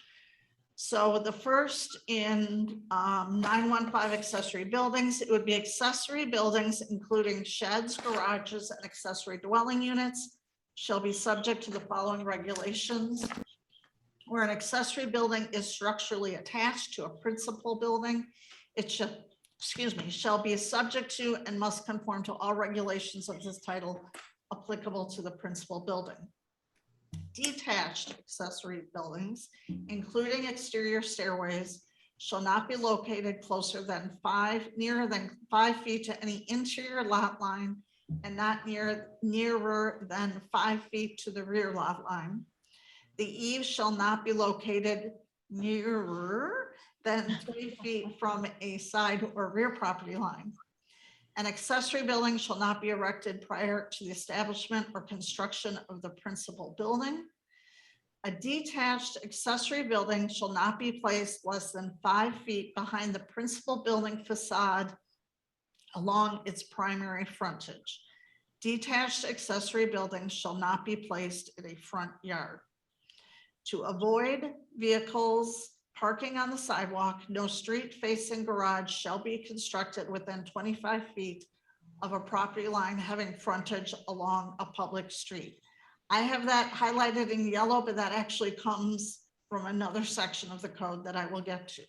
So the first in 915 accessory buildings, it would be accessory buildings, including sheds, garages, and accessory dwelling units shall be subject to the following regulations. Where an accessory building is structurally attached to a principal building, it shall be subject to and must conform to all regulations of this title applicable to the principal building. Detached accessory buildings, including exterior stairways, shall not be located nearer than 5 feet to any interior lot line and not nearer than 5 feet to the rear lot line. The eaves shall not be located nearer than 3 feet from a side or rear property line. An accessory building shall not be erected prior to the establishment or construction of the principal building. A detached accessory building shall not be placed less than 5 feet behind the principal building facade along its primary frontage. Detached accessory buildings shall not be placed in a front yard. To avoid vehicles parking on the sidewalk, no street-facing garage shall be constructed within 25 feet of a property line having frontage along a public street. I have that highlighted in yellow, but that actually comes from another section of the code that I will get to.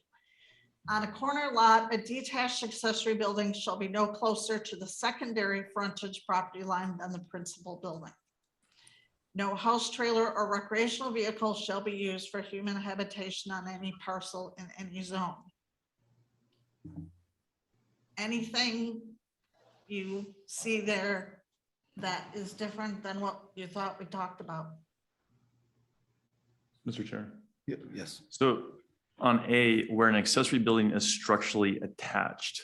On a corner lot, a detached accessory building shall be no closer to the secondary frontage property line than the principal building. No house, trailer, or recreational vehicle shall be used for human habitation on any parcel in any zone. Anything you see there that is different than what you thought we talked about? Mr. Chair. Yes. So on A, where an accessory building is structurally attached.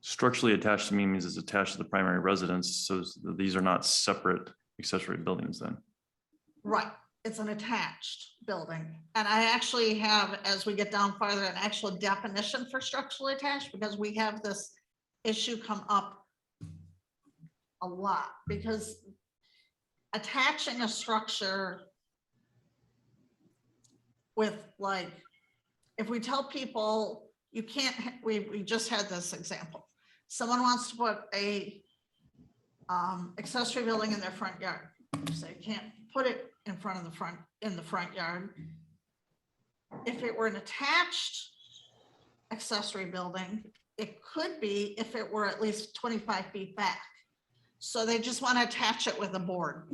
Structurally attached to me means it's attached to the primary residence. So these are not separate accessory buildings then. Right, it's an attached building. And I actually have, as we get down farther, an actual definition for structurally attached, because we have this issue come up a lot, because attaching a structure with, like, if we tell people you can't, we just had this example. Someone wants to put a accessory building in their front yard. So you can't put it in front of the front yard. If it were an attached accessory building, it could be if it were at least 25 feet back. So they just want to attach it with a board,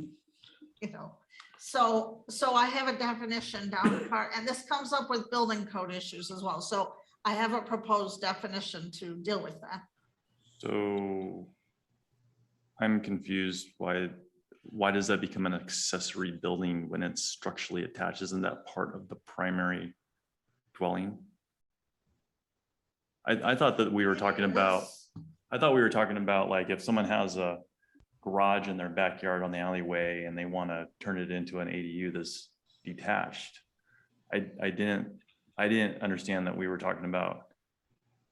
you know. So I have a definition down the part, and this comes up with building code issues as well. So I have a proposed definition to deal with that. So I'm confused. Why does that become an accessory building when it's structurally attached? Isn't that part of the primary dwelling? I thought that we were talking about, like if someone has a garage in their backyard on the alleyway and they want to turn it into an ADU that's detached. I didn't understand that we were talking about,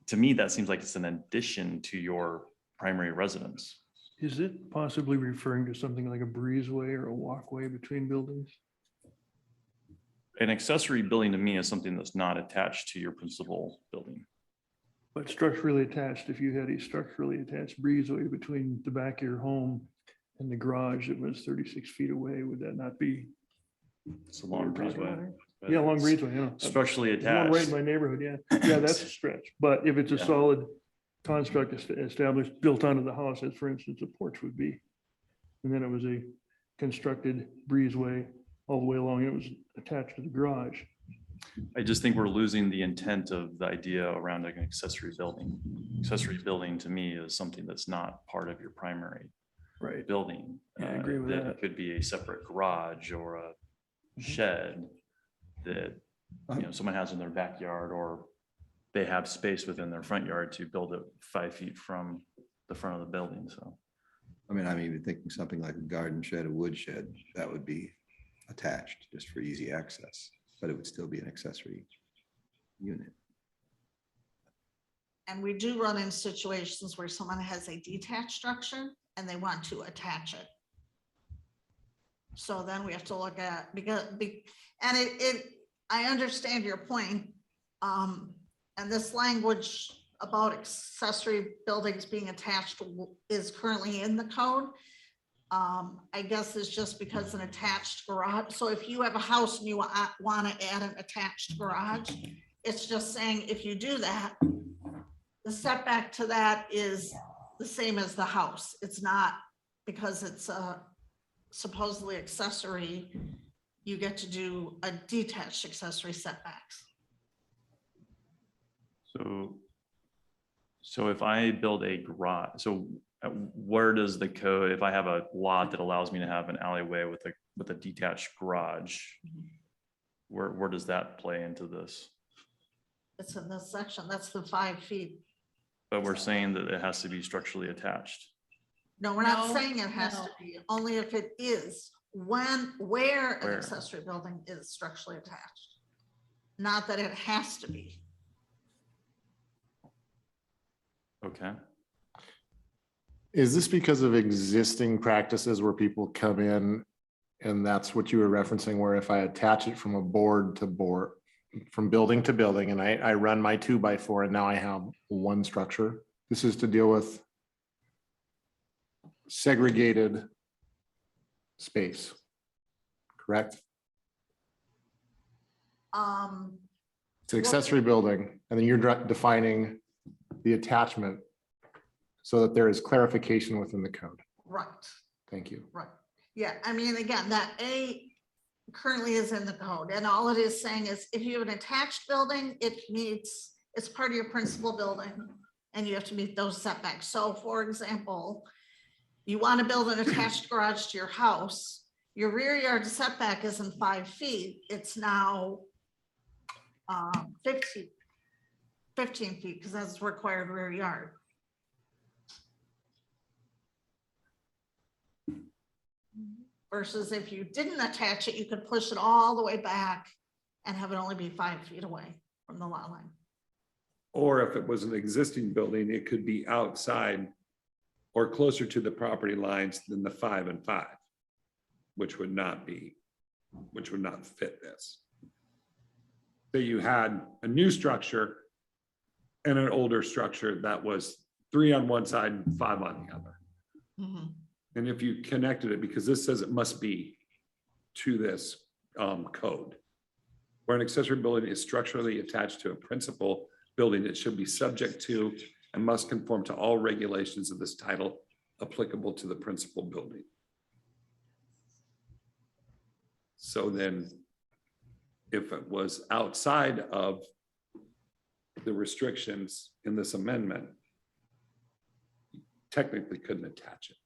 to me, that seems like it's an addition to your primary residence. Is it possibly referring to something like a breezeway or a walkway between buildings? An accessory building to me is something that's not attached to your principal building. But structurally attached, if you had a structurally attached breezeway between the back of your home and the garage that was 36 feet away, would that not be? It's a long breezeway. Yeah, long breezeway, yeah. Structurally There's one right attached. in my neighborhood, yeah. Yeah, that's a stretch. But if it's a Yeah. solid construct established, built onto the house, as for instance, a porch would be. And then it was a constructed breezeway all the way along, it was attached to the garage. I just think we're losing the intent of the idea around an accessory building. Accessory building to me is something that's not part of your primary Right. building. Yeah, I agree with that. It could be a separate garage or a shed that, you know, someone has in their backyard, or they have space within their front yard to build it 5 feet from the front of the building, so. I mean, I'm even thinking something like a garden shed, a wood shed, that would be attached just for easy access, but it would still be an accessory unit. And we do run in situations where someone has a detached structure and they want to attach it. So then we have to look at, I understand your point. And this language about accessory buildings being attached is currently in the code. I guess it's just because an attached garage. So if you have a house and you want to add an attached garage, it's just saying if you do that, the setback to that is the same as the house. It's not, because it's supposedly accessory, you get to do a detached accessory setbacks. So if I build a garage, so where does the code, if I have a lot that allows me to have an alleyway with a detached garage, where does that play into this? It's in this section, that's the 5 feet. But we're saying that it has to be structurally attached. No, we're not No, saying it has no. to be, only if it is, where an Where? accessory building is structurally attached. Not that it has to be. Okay. Is this because of existing practices where people come in and that's what you were referencing, where if I attach it from a board to board, from building to building, and I run my 2x4 and now I have one structure? This is to deal with segregated space, correct? It's an accessory building, and then you're defining the attachment so that there is clarification within the code. Right, Thank you. right. Yeah, I mean, again, that A currently is in the code, and all it is saying is if you have an attached building, it meets, it's part of your principal building, and you have to meet those setbacks. So for example, you want to build an attached garage to your house, your rear yard setback isn't 5 feet, it's now 15 feet, because that's required rear yard. Versus if you didn't attach it, you could push it all the way back and have it only be 5 feet away from the lot line. Or if it was an existing building, it could be outside or closer to the property lines than the 5 and 5, which would not fit this. So you had a new structure and an older structure that was 3 on one side and 5 on the other. And if you connected it, because this says it must be to this code, where an accessory building is structurally attached to a principal building, it should be subject to and must conform to all regulations of this title applicable to the principal building. So then if it was outside of the restrictions in this amendment, you technically couldn't attach it.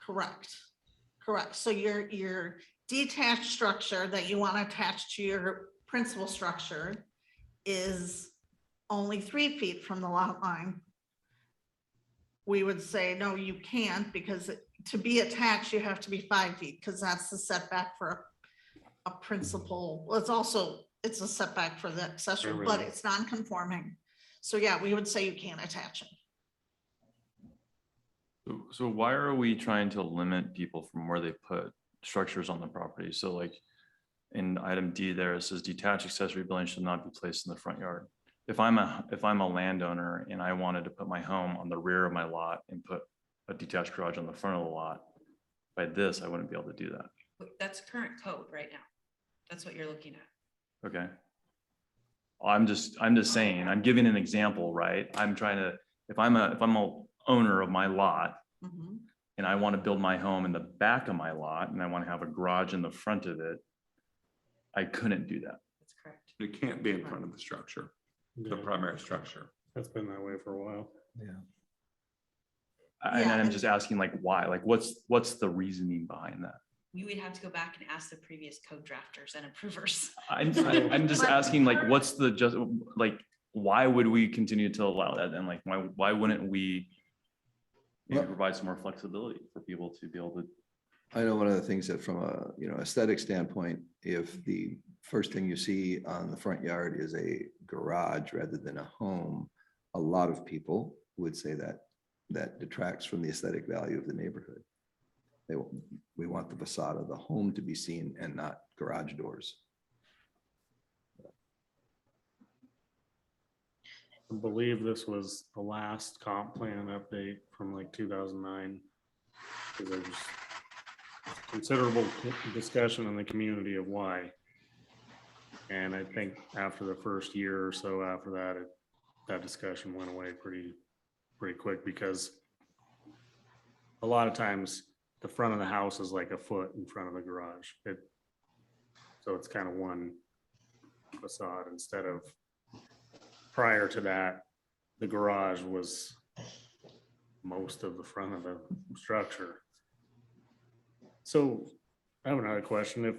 Correct, correct. So your detached structure that you want to attach to your principal structure is only 3 feet from the lot line. We would say, no, you can't, because to be attached, you have to be 5 feet, because that's the setback for a principal. Well, it's a setback for the accessory, but it's non-conforming. So yeah, we would say you can't attach it. So why are we trying to limit people from where they put structures on the property? So like in item D there, it says detached accessory buildings should not be placed in the front yard. If I'm a landowner and I wanted to put my home on the rear of my lot and put a detached garage on the front of the lot, by this, I wouldn't be able to do that. That's current code right now. That's what you're looking at. Okay. I'm just saying, I'm giving an example, right? I'm trying to, if I'm a owner of my lot and I want to build my home in the back of my lot and I want to have a garage in the front of it, I couldn't do that. That's correct. It can't be in front of the structure, the primary structure. That's been that way for a while. Yeah. And I'm just asking like, why? Like, what's the reasoning behind that? You would have to go back and ask the previous code drafters and approvers. I'm just asking like, what's the just like, why would we continue to allow that? And like, why wouldn't we maybe provide some more flexibility for people to be able to? I know one of the things that from a aesthetic standpoint, if the first thing you see on the front yard is a garage rather than a home, a lot of people would say that detracts from the aesthetic value of the neighborhood. We want the facade of the home to be seen and not garage doors. I believe this was the last comp plan update from like 2009. Because there's considerable discussion in the community of why. And I think after the first year or so after that, that discussion went away pretty quick, because a lot of times the front of the house is like a foot in front of the garage. So it's kind of one facade instead of, prior to that, the garage was most of the front of the structure. So I have another question.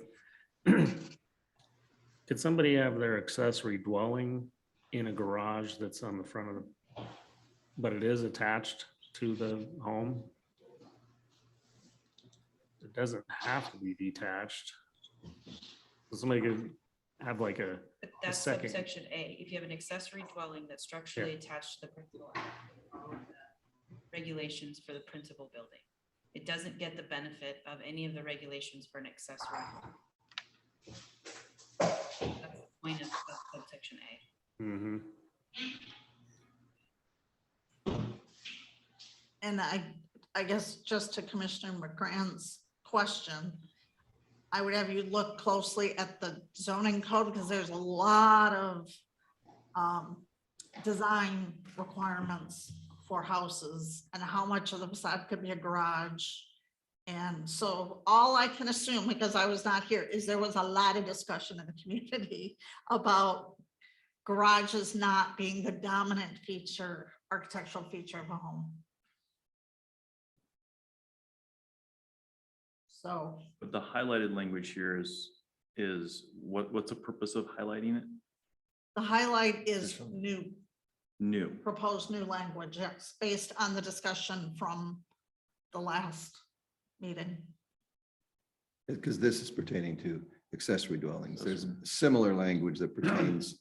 Could somebody have their accessory dwelling in a garage that's on the front of the, but it is attached to the home? It doesn't have to be detached. So somebody could have like a But that's second. subsection A. If you have an accessory dwelling that's structurally attached to the principal. regulations for the principal building. It doesn't get the benefit of any of the regulations for an accessory. That's the point of subsection A. Mm-hmm. And I guess just to Commissioner McGrant's question, I would have you look closely at the zoning code because there's a lot of design requirements for houses and how much of the facade could be a garage. And so all I can assume, because I was not here, is there was a lot of discussion in the community about garages not being the dominant feature, architectural feature of a home. So But the highlighted language here is what's the purpose of highlighting it? the highlight is new, New. proposed new language, yes, based on the discussion from the last meeting. Because this is pertaining to accessory dwellings. There's similar language that pertains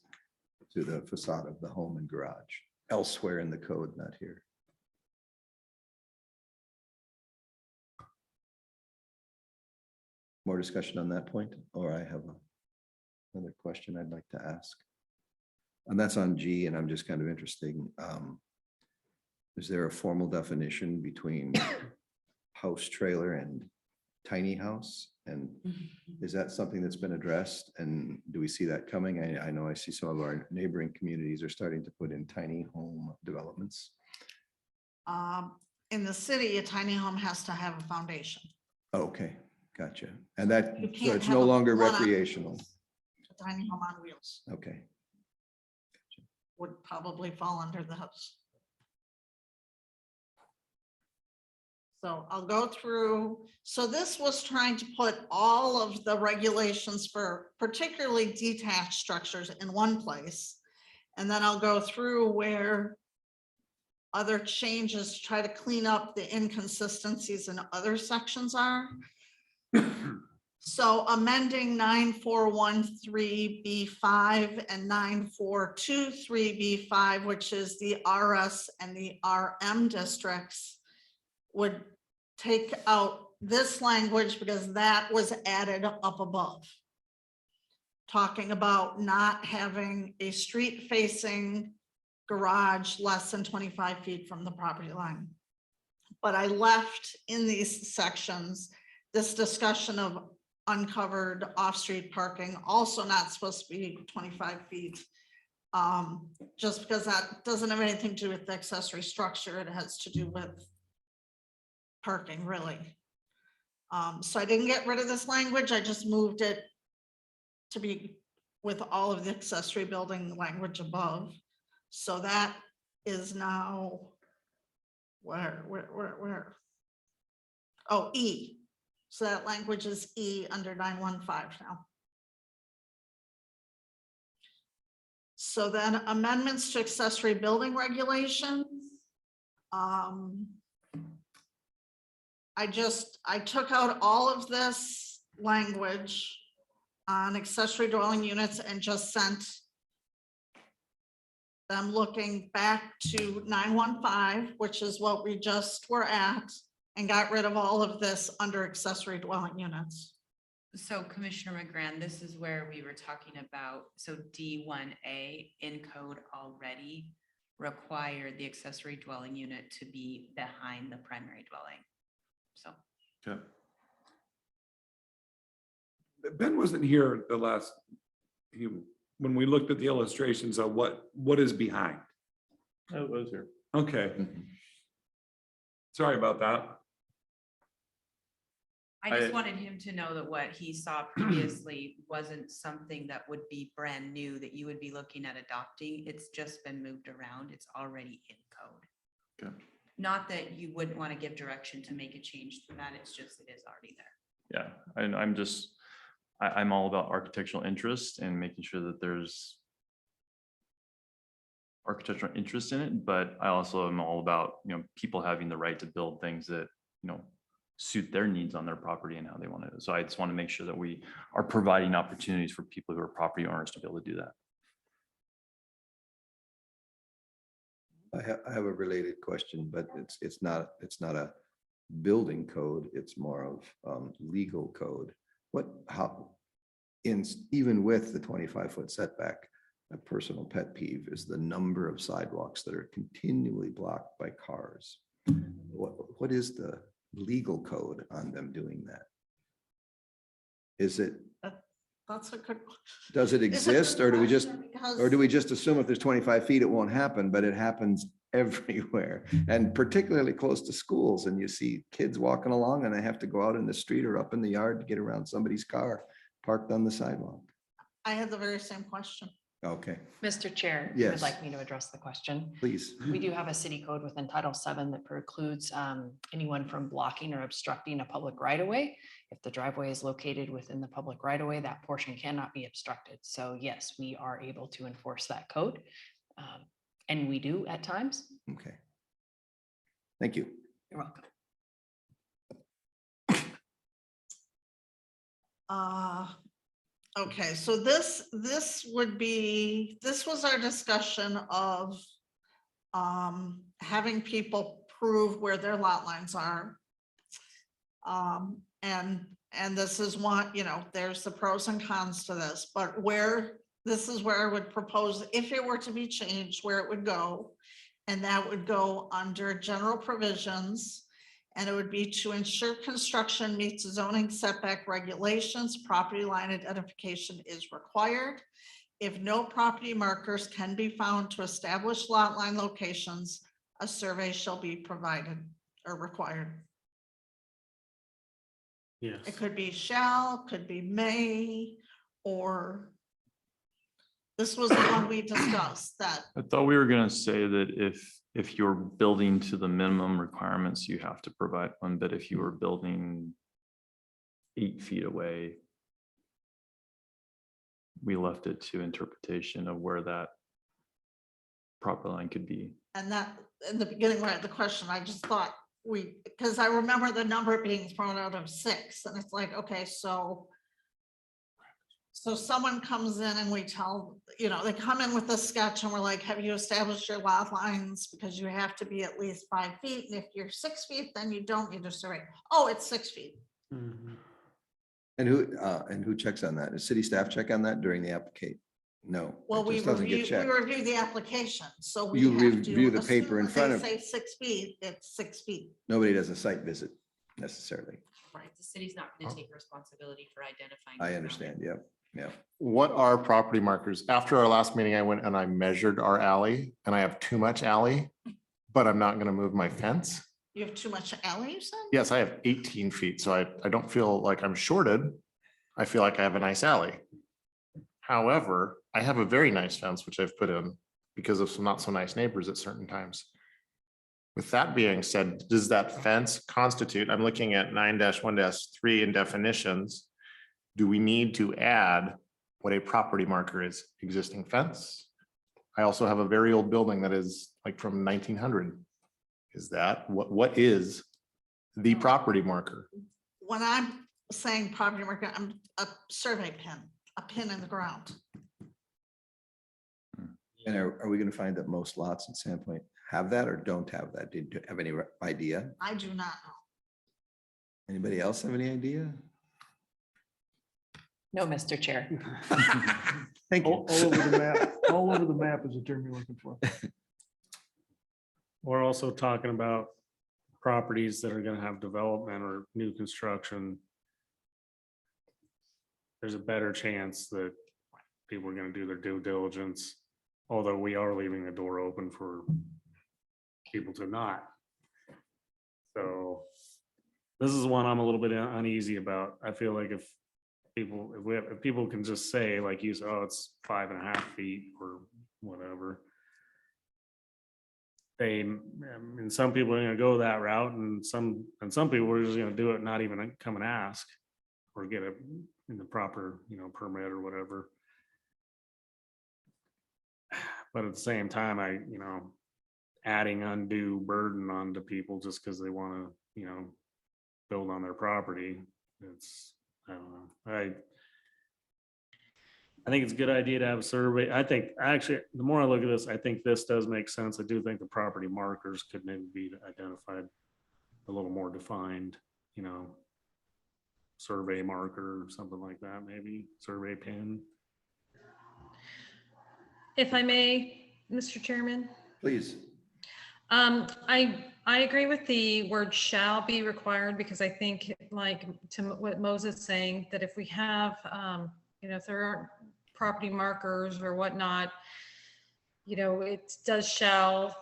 to the facade of the home and garage elsewhere in the code, not here. More discussion on that point, or I have another question I'd like to ask. And that's on G, and I'm just kind of interested. Is there a formal definition between house trailer and tiny house? And is that something that's been addressed? And do we see that coming? I know I see some of our neighboring communities are starting to put in tiny home developments. In the city, a tiny home has to have a foundation. Okay, gotcha. And that, You so can't it's have no a longer one-off. recreational. A tiny home on wheels Okay. would probably fall under the house. So I'll go through. So this was trying to put all of the regulations for particularly detached structures in one place. And then I'll go through where other changes to try to clean up the inconsistencies in other sections are. So amending 9413B5 and 9423B5, which is the RS and the RM districts, would take out this language because that was added up above. Talking about not having a street facing garage less than 25 feet from the property line. But I left in these sections this discussion of uncovered off-street parking, also not supposed to be 25 feet. Just because that doesn't have anything to do with the accessory structure. It has to do with parking, really. So I didn't get rid of this language. I just moved it to be with all of the accessory building language above. So that is now where? Oh, E. So that language is E under 915 now. So then amendments to accessory building regulations. I took out all of this language on accessory dwelling units and just sent them looking back to 915, which is what we just were at, and got rid of all of this under accessory dwelling units. So Commissioner McGran, this is where we were talking about, so D1A in code already required the accessory dwelling unit to be behind the primary dwelling. So. Okay. Ben wasn't here the last, when we looked at the illustrations of what is behind. I was here. Okay. Sorry about that. I just wanted him to know that what he saw previously wasn't something that would be brand new that you would be looking at adopting. It's just been moved around. It's already in code. Okay. Not that you wouldn't want to give direction to make a change to that. It's just, it is already there. Yeah, and I'm all about architectural interest and making sure that there's architectural interest in it, but I also am all about, people having the right to build things that, suit their needs on their property and how they want to. So I just want to make sure that we are providing opportunities for people who are property owners to be able to do that. I have a related question, but it's not a building code. It's more of legal code. Even with the 25-foot setback, a personal pet peeve is the number of sidewalks that are continually blocked by cars. What is the legal code on them doing that? Is it, That's a good. does it It's a good exist, or do we just, question because- or do we just assume if there's 25 feet, it won't happen, but it happens everywhere, and particularly close to schools, and you see kids walking along and they have to go out in the street or up in the yard to get around somebody's car parked on the sidewalk. I had the very same question. Okay, Mr. Chair, if you Yes. would like me to address the question. please. We do have a city code within Title VII that precludes anyone from blocking or obstructing a public right of way. If the driveway is located within the public right of way, that portion cannot be obstructed. So yes, we are able to enforce that code. And we do at times. Okay. Thank you. You're welcome. Okay, so this was our discussion of having people prove where their lot lines are. And this is one, there's the pros and cons to this, but this is where I would propose, if it were to be changed, where it would go. And that would go under general provisions. And it would be to ensure construction meets zoning setback regulations, property line identification is required. If no property markers can be found to establish lot line locations, a survey shall be provided or required. Yes. It could be shall, could be may, or this was the one we discussed that. I thought we were gonna say that if you're building to the minimum requirements, you have to provide one, but if you were building 8 feet away, we left it to interpretation of where that property line could be. And that, in the beginning, when I had the question, I just thought because I remember the number being thrown out of 6, and it's like, okay, so someone comes in and we tell, they come in with a sketch and we're like, have you established your lot lines? Because you have to be at least 5 feet. And if you're 6 feet, then you don't need a survey. Oh, it's 6 feet. Mhm. And who checks on that? Does city staff check on that during the application? No. Well, it we just doesn't get review checked. the application. So we You have to review the paper assume in that front they of- Say 6 feet, it's 6 feet. Nobody does a site visit necessarily. Right, the city's not going to take responsibility for identifying. I the understand. Yep. Yeah. What are property markers? After our last meeting, I went and I measured our alley and I have too much alley, but I'm not gonna move my fence. You have too much alley, you said? Yes, I have 18 feet, so I don't feel like I'm shorted. I feel like I have a nice alley. However, I have a very nice fence, which I've put in because of some not so nice neighbors at certain times. With that being said, does that fence constitute, I'm looking at 9-1-3 in definitions. Do we need to add what a property marker is? Existing fence? I also have a very old building that is like from 1900. Is that, what is the property marker? When I'm saying property marker, I'm a survey pin, a pin in the ground. And are we going to find that most lots in Sandpoint have that or don't have that? Did you have any idea? I do not know. Anybody else have any idea? No, Mr. Chair. Thank you. All over the map, all over the map is the term you're looking for. We're also talking about properties that are gonna have development or new construction. There's a better chance that people are gonna do their due diligence, although we are leaving the door open for people to not. So this is one I'm a little bit uneasy about. I feel like if people can just say, like you said, oh, it's 5.5 feet or whatever. And some people are gonna go that route, and some people are just gonna do it, not even come and ask or get it in the proper, permit or whatever. But at the same time, adding undue burden onto people just because they want to, build on their property. I don't know. I think it's a good idea to have a survey. I think, actually, the more I look at this, I think this does make sense. I do think the property markers could maybe be identified a little more defined, you know, survey marker or something like that, maybe survey pin. If I may, Mr. Chairman. Please. I agree with the word shall be required, because I think, like to what Moses is saying, that if we have, you know, if there aren't property markers or whatnot, you know, it does shall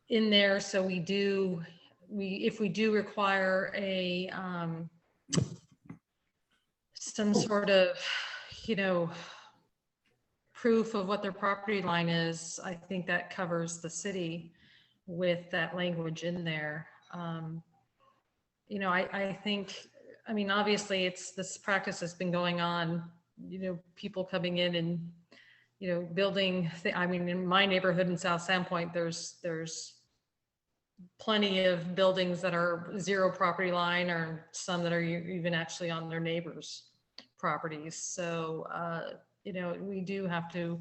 in there. So if we do require a, some sort of, you know, proof of what their property line is, I think that covers the city with that language in there. You know, I think, I mean, obviously this practice has been going on, you know, people coming in and, you know, building, I mean, in my neighborhood in South Sandpoint, there's plenty of buildings that are zero property line, or some that are even actually on their neighbors' properties. So, you know, we do have to,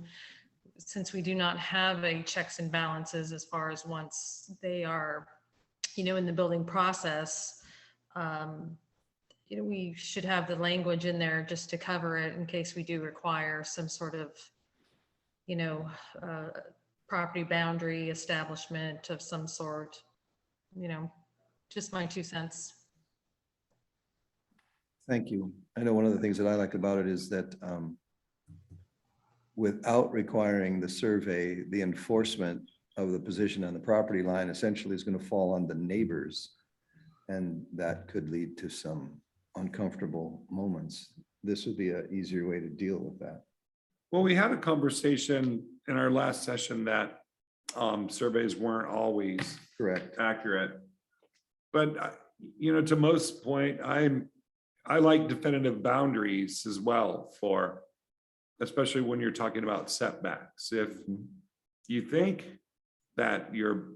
since we do not have a checks and balances as far as once they are, you know, in the building process, you know, we should have the language in there just to cover it in case we do require some sort of, you know, property boundary establishment of some sort, you know, just my 2 cents. Thank you. I know one of the things that I like about it is that without requiring the survey, the enforcement of the position on the property line essentially is going to fall on the neighbors. And that could lead to some uncomfortable moments. This would be an easier way to deal with that. Well, we had a conversation in our last session that surveys weren't always Correct. accurate. But, you know, to most point, I like definitive boundaries as well for, especially when you're talking about setbacks. If you think that your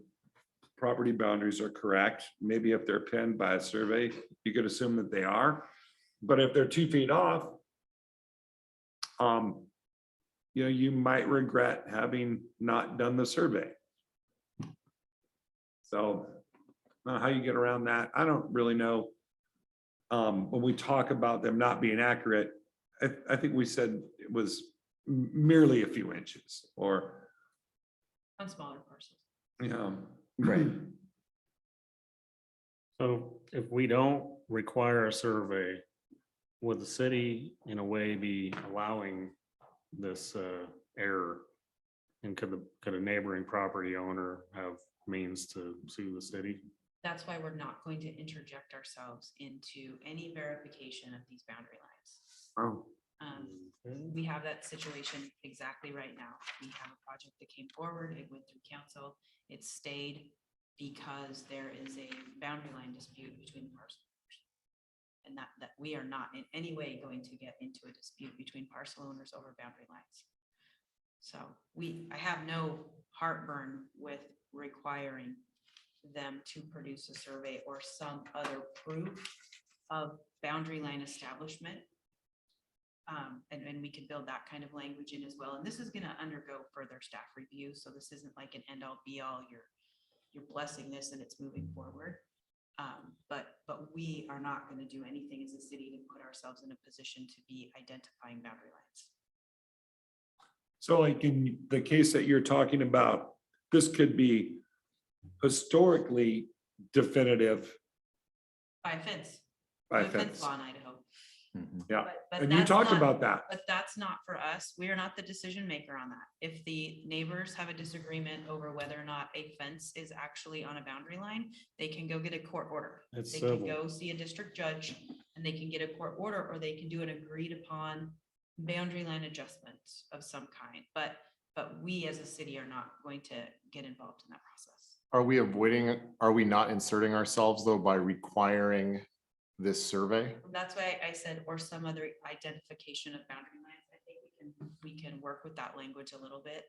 property boundaries are correct, maybe if they're pinned by a survey, you could assume that they are. But if they're 2 feet off, you know, you might regret having not done the survey. So how you get around that, I don't really know. When we talk about them not being accurate, I think we said it was merely a few inches or On smaller parcels. you know. Right. So if we don't require a survey, would the city in a way be allowing this error? And could a neighboring property owner have means to sue the city? That's why we're not going to interject ourselves into any verification of these boundary lines. Oh. We have that situation exactly right now. We have a project that came forward, it went through council, it stayed because there is a boundary line dispute between the parcel owners. And that we are not in any way going to get into a dispute between parcel owners over boundary lines. So I have no heartburn with requiring them to produce a survey or some other proof of boundary line establishment. And we can build that kind of language in as well. And this is going to undergo further staff review. So this isn't like an end all be all. You're blessing this and it's moving forward. But we are not going to do anything as a city to put ourselves in a position to be identifying boundary lines. So like in the case that you're talking about, this could be historically definitive. By a fence. By No fence. law in Idaho. Yeah, But and you that's talked not- about that. But that's not for us. We are not the decision maker on that. If the neighbors have a disagreement over whether or not a fence is actually on a boundary line, they can go get a court order. It's They civil. can go see a district judge and they can get a court order, or they can do an agreed upon boundary line adjustment of some kind. But we as a city are not going to get involved in that process. Are we avoiding, are we not inserting ourselves though by requiring this survey? That's why I said, or some other identification of boundary lines. I think we can work with that language a little bit.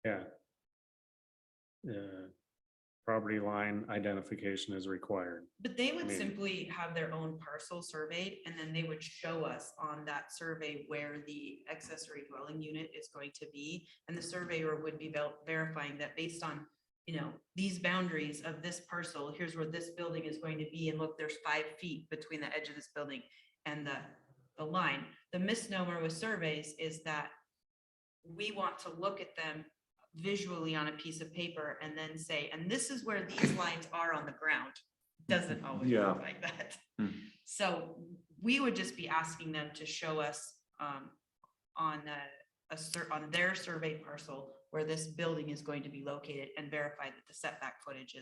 Yeah. property line identification is required. But they would I mean- simply have their own parcel surveyed, and then they would show us on that survey where the accessory dwelling unit is going to be. And the surveyor would be verifying that based on, you know, these boundaries of this parcel, here's where this building is going to be. And look, there's 5 feet between the edge of this building and the line. The misnomer with surveys is that we want to look at them visually on a piece of paper and then say, and this is where these lines are on the ground. Doesn't always Yeah. work like that. Hmm. So we would just be asking them to show us on their survey parcel where this building is going to be located and verify that the setback footage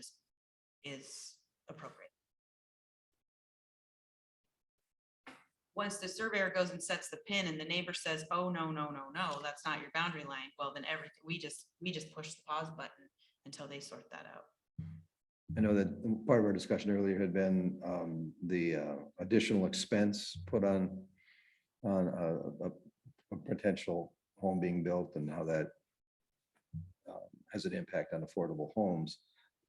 is appropriate. Once the surveyor goes and sets the pin and the neighbor says, oh, no, that's not your boundary line, well, then everything, we just push the pause button until they sort that out. I know that part of our discussion earlier had been the additional expense put on a potential home being built and how that has an impact on affordable homes.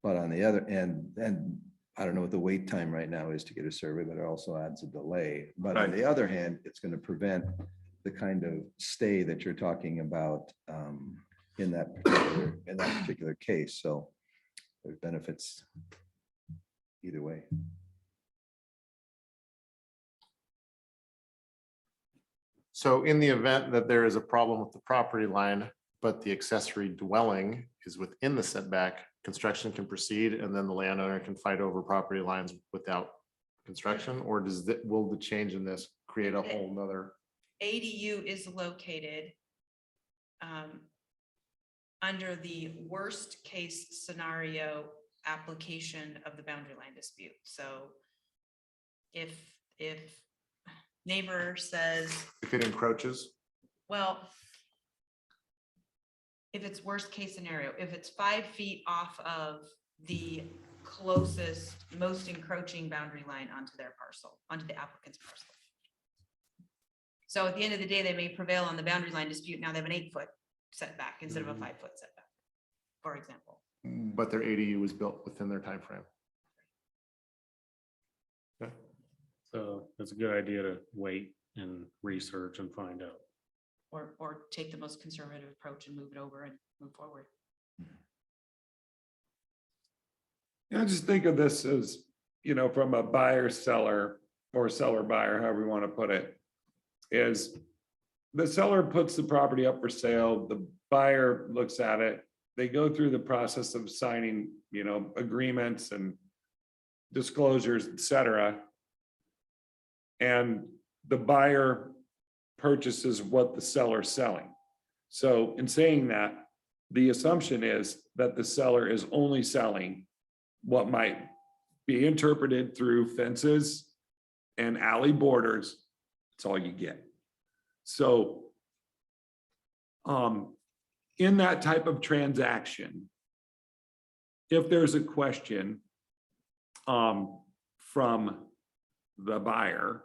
But on the other end, and I don't know what the wait time right now is to get a survey, but it also adds a delay. But on the other hand, it's going to prevent the kind of stay that you're talking about in that particular case. So there's benefits either way. So in the event that there is a problem with the property line, but the accessory dwelling is within the setback, construction can proceed and then the landowner can fight over property lines without construction? Or will the change in this create a whole nother? ADU is located under the worst case scenario application of the boundary line dispute. So if neighbor says, If it encroaches? well, if it's worst case scenario, if it's 5 feet off of the closest, most encroaching boundary line onto their parcel, onto the applicant's parcel. So at the end of the day, they may prevail on the boundary line dispute. Now they have an 8-foot setback instead of a 5-foot setback, for example. But their ADU was built within their time frame. Okay. So it's a good idea to wait and research and find out. Or take the most conservative approach and move it over and move forward. I just think of this as, you know, from a buyer seller or seller buyer, however you want to put it, is the seller puts the property up for sale, the buyer looks at it, they go through the process of signing, you know, agreements and disclosures, et cetera. And the buyer purchases what the seller's selling. So in saying that, the assumption is that the seller is only selling what might be interpreted through fences and alley borders. That's all you get. So in that type of transaction, if there's a question from the buyer,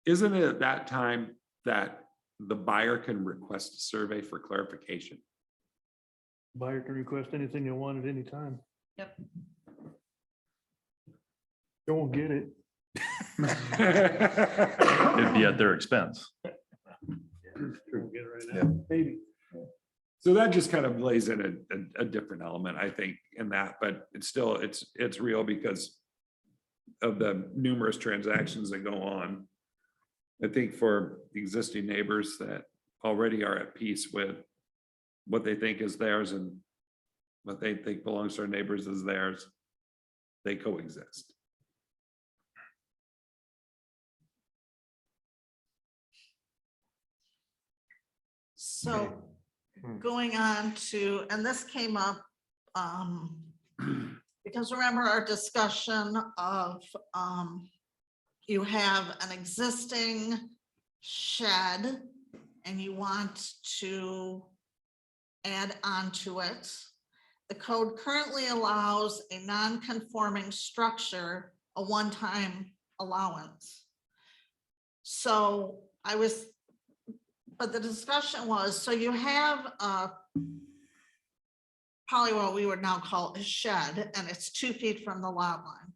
isn't it at that time that the buyer can request a survey for clarification? Buyer can request anything they want at any time. Yep. They won't get it. It'd be at their expense. Won't get it right now. Maybe. So that just kind of lays in a different element, I think, in that, but it's still, it's real because of the numerous transactions that go on. I think for existing neighbors that already are at peace with what they think is theirs and what they think belongs to their neighbors is theirs, they coexist. So going on to, and this came up because remember our discussion of you have an existing shed and you want to add on to it. The code currently allows a non-conforming structure a one-time allowance. So but the discussion was, so you have a probably what we would now call a shed, and it's 2 feet from the lot line.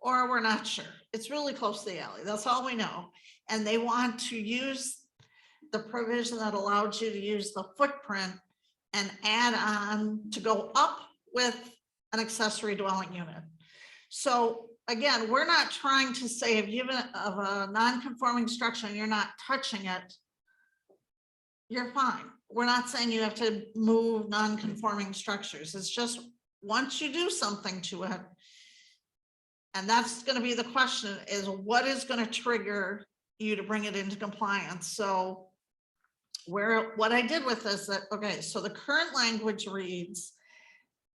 Or we're not sure. It's really close to the alley. That's all we know. And they want to use the provision that allowed you to use the footprint and add on to go up with an accessory dwelling unit. So again, we're not trying to say if you have a non-conforming structure and you're not touching it, you're fine. We're not saying you have to move non-conforming structures. It's just once you do something to it, and that's going to be the question, is what is going to trigger you to bring it into compliance? So what I did with this, that, okay, so the current language reads,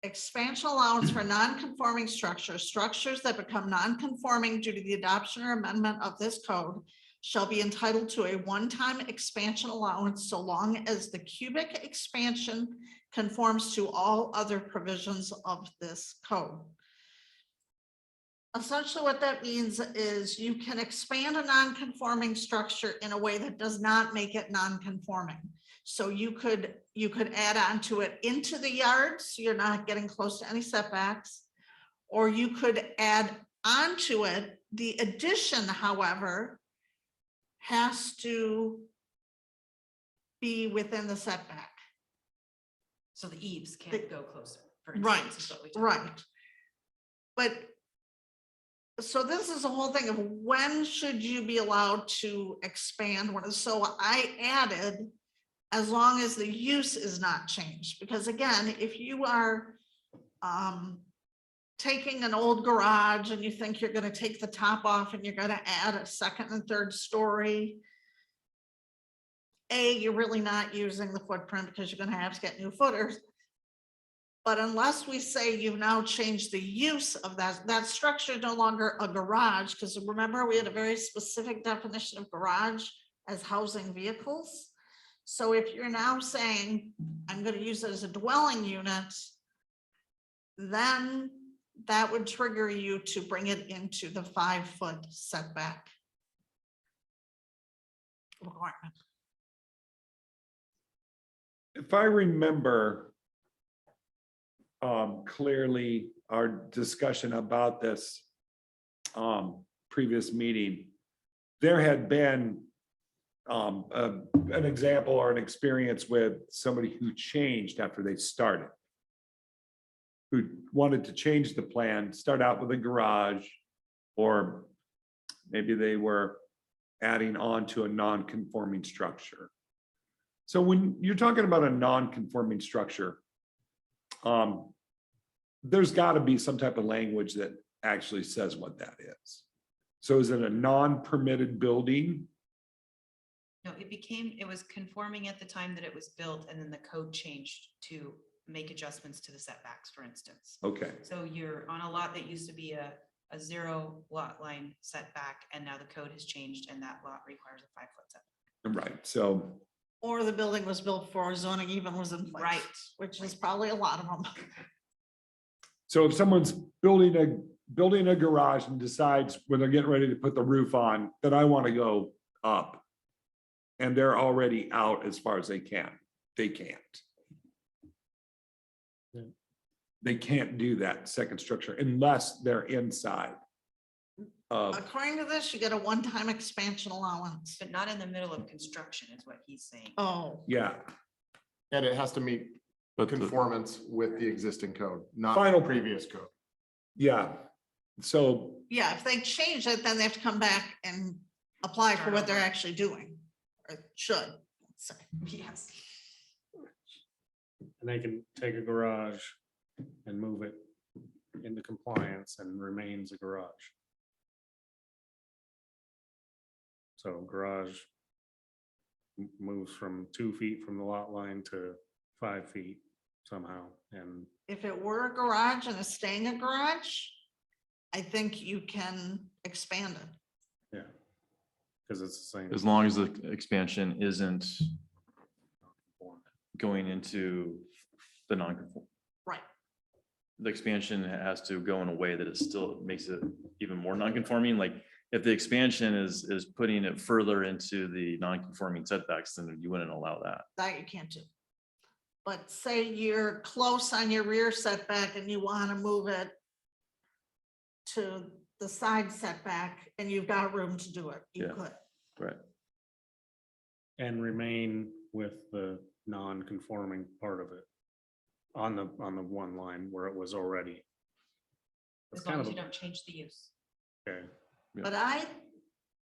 expansion allowance for non-conforming structures that become non-conforming due to the adoption or amendment of this code shall be entitled to a one-time expansion allowance so long as the cubic expansion conforms to all other provisions of this code. Essentially what that means is you can expand a non-conforming structure in a way that does not make it non-conforming. So you could add on to it into the yard, so you're not getting close to any setbacks, or you could add onto it. The addition, however, has to be within the setback. So the eaves can't go closer. For Right, instance, is what we talked right. about. But so this is the whole thing of when should you be allowed to expand one. So I added, as long as the use is not changed, because again, if you are taking an old garage and you think you're going to take the top off and you're going to add a second and third story, you're really not using the footprint because you're going to have to get new footers. But unless we say you've now changed the use of that structure is no longer a garage, because remember we had a very specific definition of garage as housing vehicles. So if you're now saying, I'm going to use it as a dwelling unit, then that would trigger you to bring it into the 5-foot setback requirement. If I remember clearly our discussion about this previous meeting, there had been an example or an experience with somebody who changed after they started, who wanted to change the plan, start out with a garage, or maybe they were adding on to a non-conforming structure. So when you're talking about a non-conforming structure, there's got to be some type of language that actually says what that is. So is it a non-permitted building? No, it was conforming at the time that it was built, and then the code changed to make adjustments to the setbacks, for instance. Okay. So you're on a lot that used to be a 0 lot line setback, and now the code has changed and that lot requires a 5-foot setback. Right. So. Or the building was built before zoning even was in place. Right. Which is probably a lot of them. So if someone's building a garage and decides when they're getting ready to put the roof on that I want to go up, and they're already out as far as they can, they can't. Yeah. They can't do that second structure unless they're inside of. According to this, you get a one-time expansion allowance. But not in the middle of construction is what he's saying. Oh, Yeah. And it has to meet conformance with the existing code, not Final- previous code. Yeah. So yeah, if they change it, then they have to come back and apply for what they're actually doing, or should, let's say. Yes. And they can take a garage and move it into compliance and remains a garage. So garage moves from 2 feet from the lot line to 5 feet somehow. And If it were a garage and it's staying a garage, I think you can expand it. yeah, because it's the same. As long as the expansion isn't going into the non-conform. Right. The expansion has to go in a way that it still makes it even more non-conforming. Like if the expansion is putting it further into the non-conforming setbacks, then you wouldn't allow that. That you can't do. But say you're close on your rear setback and you want to move it to the side setback and you've got room to do it, you Yeah. could. Right. And remain with the non-conforming part of it on the one line where it was already. That's As long kind as of you don't change the use. okay. But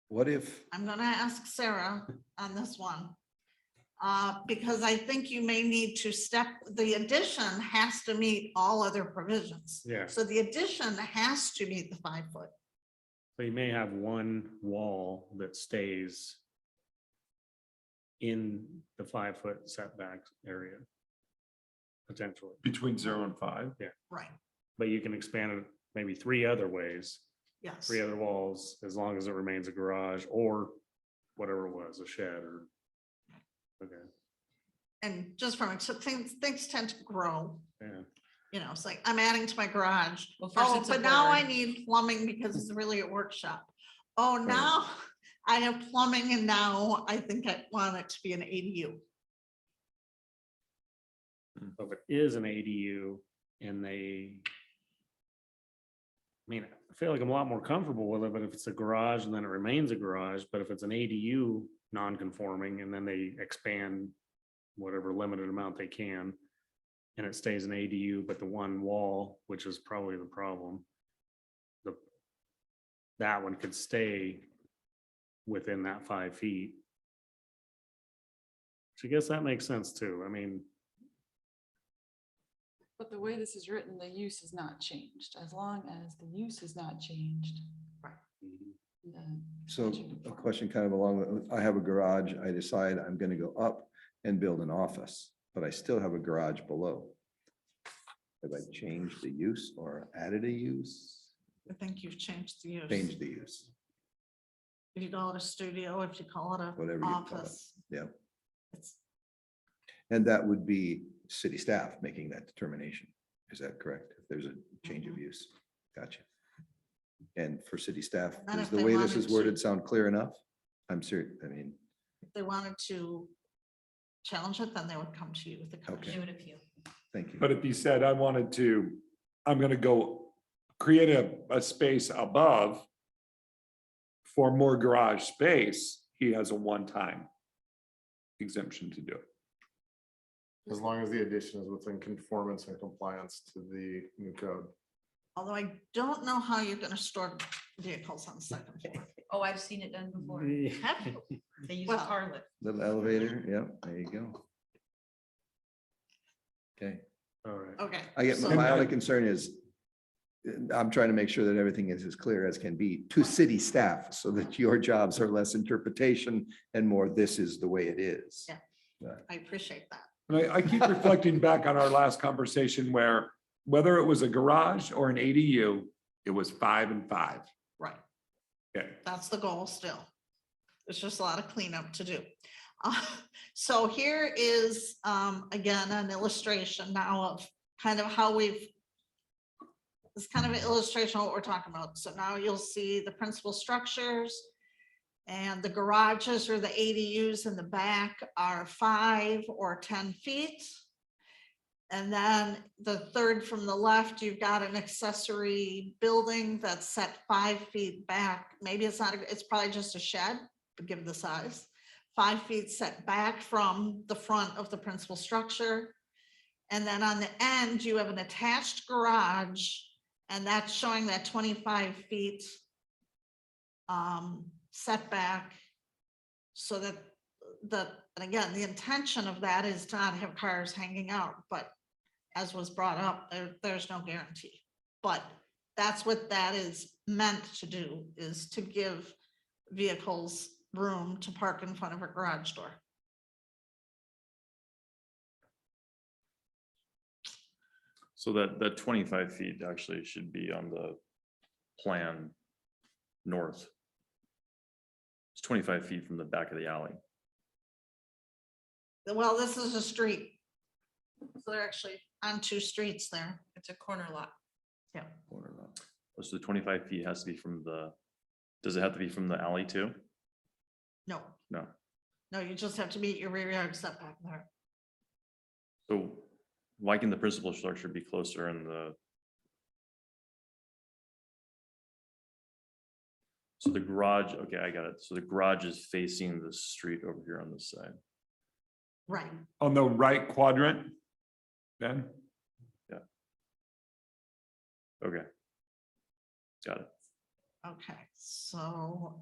What if, I'm gonna ask Sarah on this one. Because I think you may need to the addition has to meet all other provisions. Yeah. So the addition has to meet the 5 foot. So you may have one wall that stays in the 5 foot setback area. Potentially, Between 0 and 5. yeah, Right, but you can expand it maybe 3 other ways, yes. 3 other walls, as long as it remains a garage or whatever it was, a shed or. Okay, And just from, so things tend to grow, yeah, you know, it's like, I'm adding to my garage. Well, first Oh, it's a but now I board. need plumbing because it's really a workshop. Oh, now I have plumbing and now I think I want it to be an ADU. so if it is an ADU and they. I mean, I feel like I'm a lot more comfortable with it, but if it's a garage and then it remains a garage, but if it's an ADU non-conforming and then they expand whatever limited amount they can, and it stays an ADU, but the one wall, which is probably the problem, that one could stay within that 5 feet. So I guess that makes sense too. I mean, But the way this is written, the use is not changed. As long as the use is not changed. then so that should be a fine. question kind of along, I have a garage, I decide I'm gonna go up and build an office, but I still have a garage below. Have I changed the use or added a use? I think you've changed the use. Changed the use, If you call it a studio, if you call it whatever a you call it. office. Yeah. It's And that would be city staff making that determination. Is that correct? If there's a change of use? Gotcha. And for city staff, And does if the they way this wanted is to- worded sound clear enough? I'm serious, I mean, If they wanted to challenge it, then they would come to you with the They commission. would appeal. thank you. But if he said, I'm gonna go create a space above for more garage space, he has a one-time exemption to do it. As long as the addition is within conformance and compliance to the new code. Although I don't know how you're gonna store vehicles on the second floor. Oh, I've seen it done before. Have you? They use a Well- car lift. Little elevator, yep, there you go. Okay, all right. Okay. I get, so- my only concern is, I'm trying to make sure that everything is as clear as can be to city staff, so that your jobs are less interpretation and more, this is the way it is. Yeah. I appreciate that. And I keep reflecting back on our last conversation where whether it was a garage or an ADU, it was 5 and 5. Right. Okay. That's the goal still. There's just a lot of cleanup to do. So here is, again, an illustration now of kind of how it's kind of an illustration of what we're talking about. So now you'll see the principal structures and the garages or the ADUs in the back are 5 or 10 feet. And then the third from the left, you've got an accessory building that's set 5 feet back. Maybe it's not, it's probably just a shed, but give it the size. 5 feet set back from the front of the principal structure. And then on the end, you have an attached garage, and that's showing that 25 feet setback. So that and again, the intention of that is to not have cars hanging out, but as was brought up, there's no guarantee. But that's what that is meant to do, is to give vehicles room to park in front of a garage door. So that 25 feet actually should be on the plan north. It's 25 feet from the back of the alley. Well, this is a street. So they're actually on 2 streets there. It's a corner lot. Yeah. So the 25 feet has to be from does it have to be from the alley too? No, No. no, you just have to meet your rear yard setback there. So why can the principal structure be closer in the? So the garage, okay, I got it. So the garage is facing the street over here on this side. Right. On the right quadrant, Ben? Okay. Got it. Okay, so,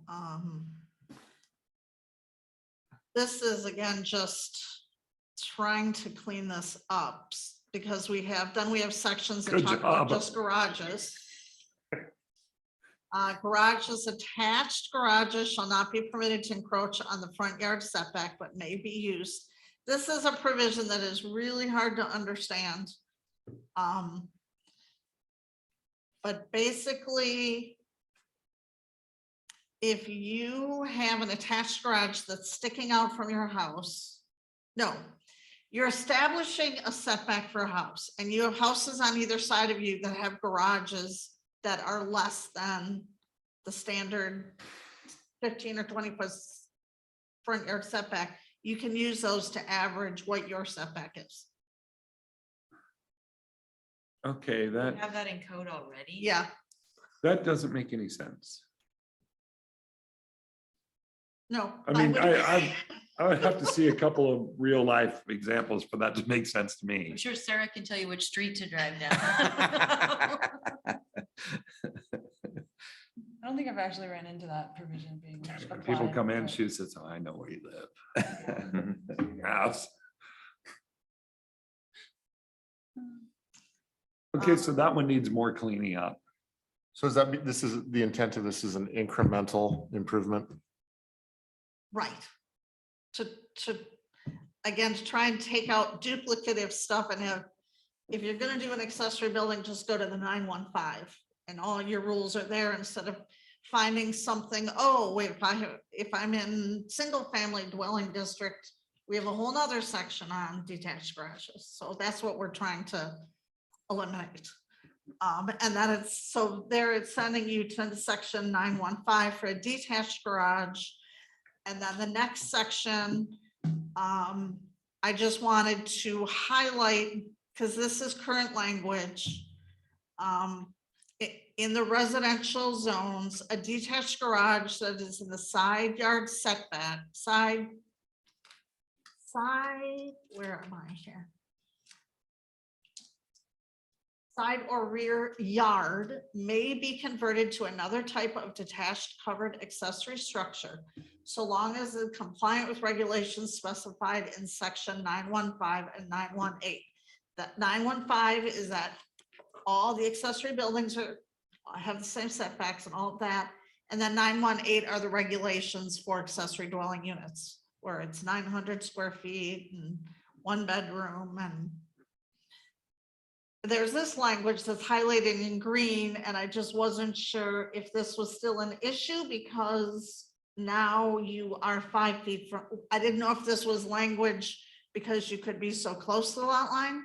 this is again, just trying to clean this up because we have sections that Good talk about job. just garages. Garages, attached garages shall not be permitted to encroach on the front yard setback, but may be used. This is a provision that is really hard to understand. But basically, if you have an attached garage that's sticking out from your house, no, you're establishing a setback for a house and you have houses on either side of you that have garages that are less than the standard 15 or 20 foot front yard setback, you can use those to average what your setback is. Okay, We have that in code already. Yeah. that doesn't make any sense. No. I mean, I would have to see a couple of real life examples for that to make sense to me. I'm sure Sarah can tell you which street to drive down. I don't think I've actually ran into that provision being. When people applied, come in, but- she says, "Oh, I know where you live." House. Okay, so that one needs more cleaning up. So is that, this is, the intent of this is an incremental improvement? Right. To again, to try and take out duplicative stuff and have, if you're gonna do an accessory building, just go to the 915 and all your rules are there instead of finding something, oh, wait, if I'm in single family dwelling district, we have a whole nother section on detached garages. So that's what we're trying to eliminate. And that it's, so there it's sending you to the section 915 for a detached garage. And then the next section, I just wanted to highlight, because this is current language. In the residential zones, a detached garage that is in the side yard setback, where am I here? Side or rear yard may be converted to another type of detached covered accessory structure, so long as it's compliant with regulations specified in section 915 and 918. That 915 is that all the accessory buildings have the same setbacks and all of that. And then 918 are the regulations for accessory dwelling units, where it's 900 square feet and 1 bedroom. And there's this language that's highlighted in green, and I just wasn't sure if this was still an issue because now you are 5 feet from, I didn't know if this was language because you could be so close to the lot line.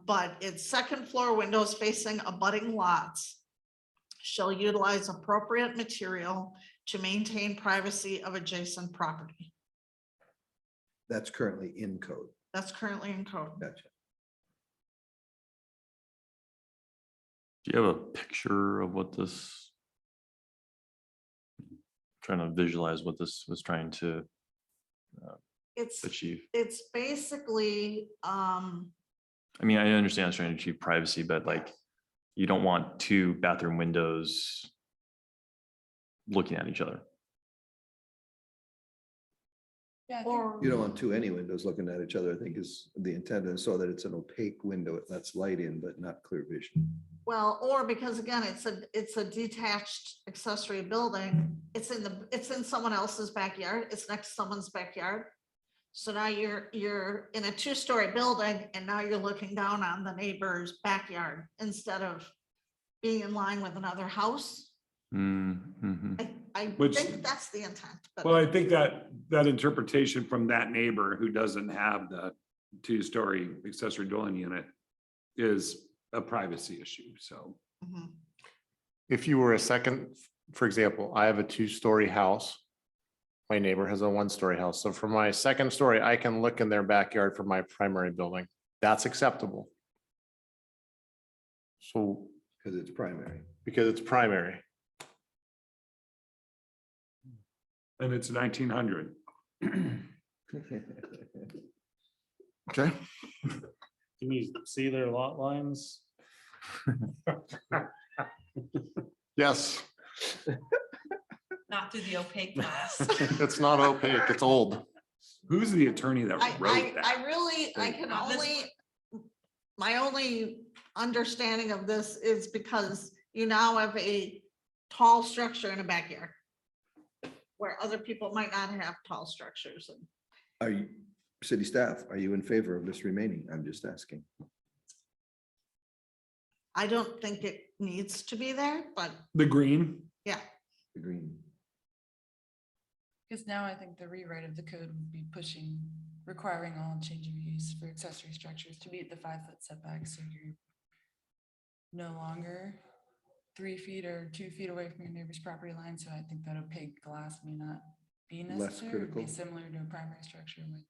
But it's second floor windows facing abutting lots shall utilize appropriate material to maintain privacy of adjacent property. That's currently in code. That's currently in code. Gotcha. Do you have a picture of what this? Trying to visualize what this was trying to achieve. It's basically, I mean, I understand it's trying to achieve privacy, but like, you don't want 2 bathroom windows looking at each other. Yeah, I think- or You don't want any windows looking at each other, I think is the intent, and so that it's an opaque window, it lets light in, but not clear vision. well, or because again, it's a detached accessory building. It's in someone else's backyard. It's next to someone's backyard. So now you're in a 2-story building and now you're looking down on the neighbor's backyard instead of being in line with another house. Mm-hmm. I Which- think that's the intent. But Well, I think that interpretation from that neighbor who doesn't have the 2-story accessory dwelling unit is a privacy issue, so. Mhm. If you were a second, for example, I have a 2-story house My neighbor has a one-story house. So from my second story, I can look in their backyard from my primary building. That's acceptable. So, Because it's primary. because it's primary. And it's 1900. Okay. Can you see their lot lines? Yes, Not through the opaque glass. it's not opaque, it's old. Who's the attorney that wrote that? I really, I can only, my only understanding of this is because you now have a tall structure in a backyard where other people might not have tall structures. And Are you, city staff, are you in favor of this remaining? I'm just asking. I don't think it needs to be there, but The green? yeah. The green. Because now I think the rewrite of the code would be pushing, requiring all change of use for accessory structures to be at the 5-foot setback. So you're no longer 3 feet or 2 feet away from your neighbor's property line. So I think that opaque glass may not be Less necessary. It'd be critical. similar to a primary structure with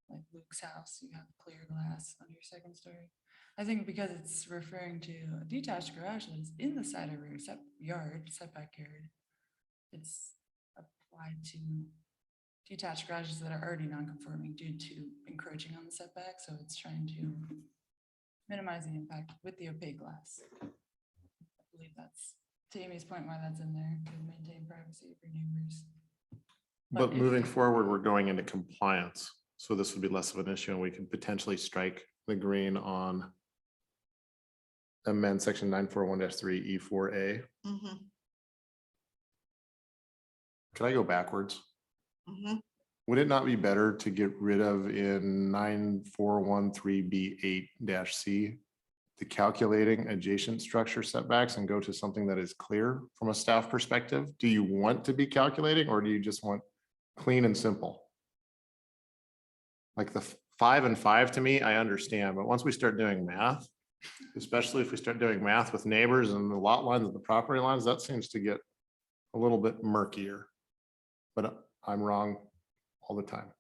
like Luke's house, you have clear glass on your second story. I think because it's referring to a detached garage that is in the side of your setback yard, it's applied to detached garages that are already non-conforming due to encroaching on the setback. So it's trying to minimize the impact with the opaque glass. I believe that's to Amy's point why that's in there, to maintain privacy for neighbors. But if- moving forward, we're going into compliance. So this would be less of an issue and we can potentially strike the green on amend section 941-3 E4A. Mhm, Can I go backwards? mhm. Would it not be better to get rid of in 9413B8-C, the calculating adjacent structure setbacks and go to something that is clear from a staff perspective? Do you want to be calculating or do you just want clean and simple? Like the 5 and 5 to me, I understand, but once we start doing math, especially if we start doing math with neighbors and the lot lines and the property lines, that seems to get a little bit murkier. But I'm wrong all the time.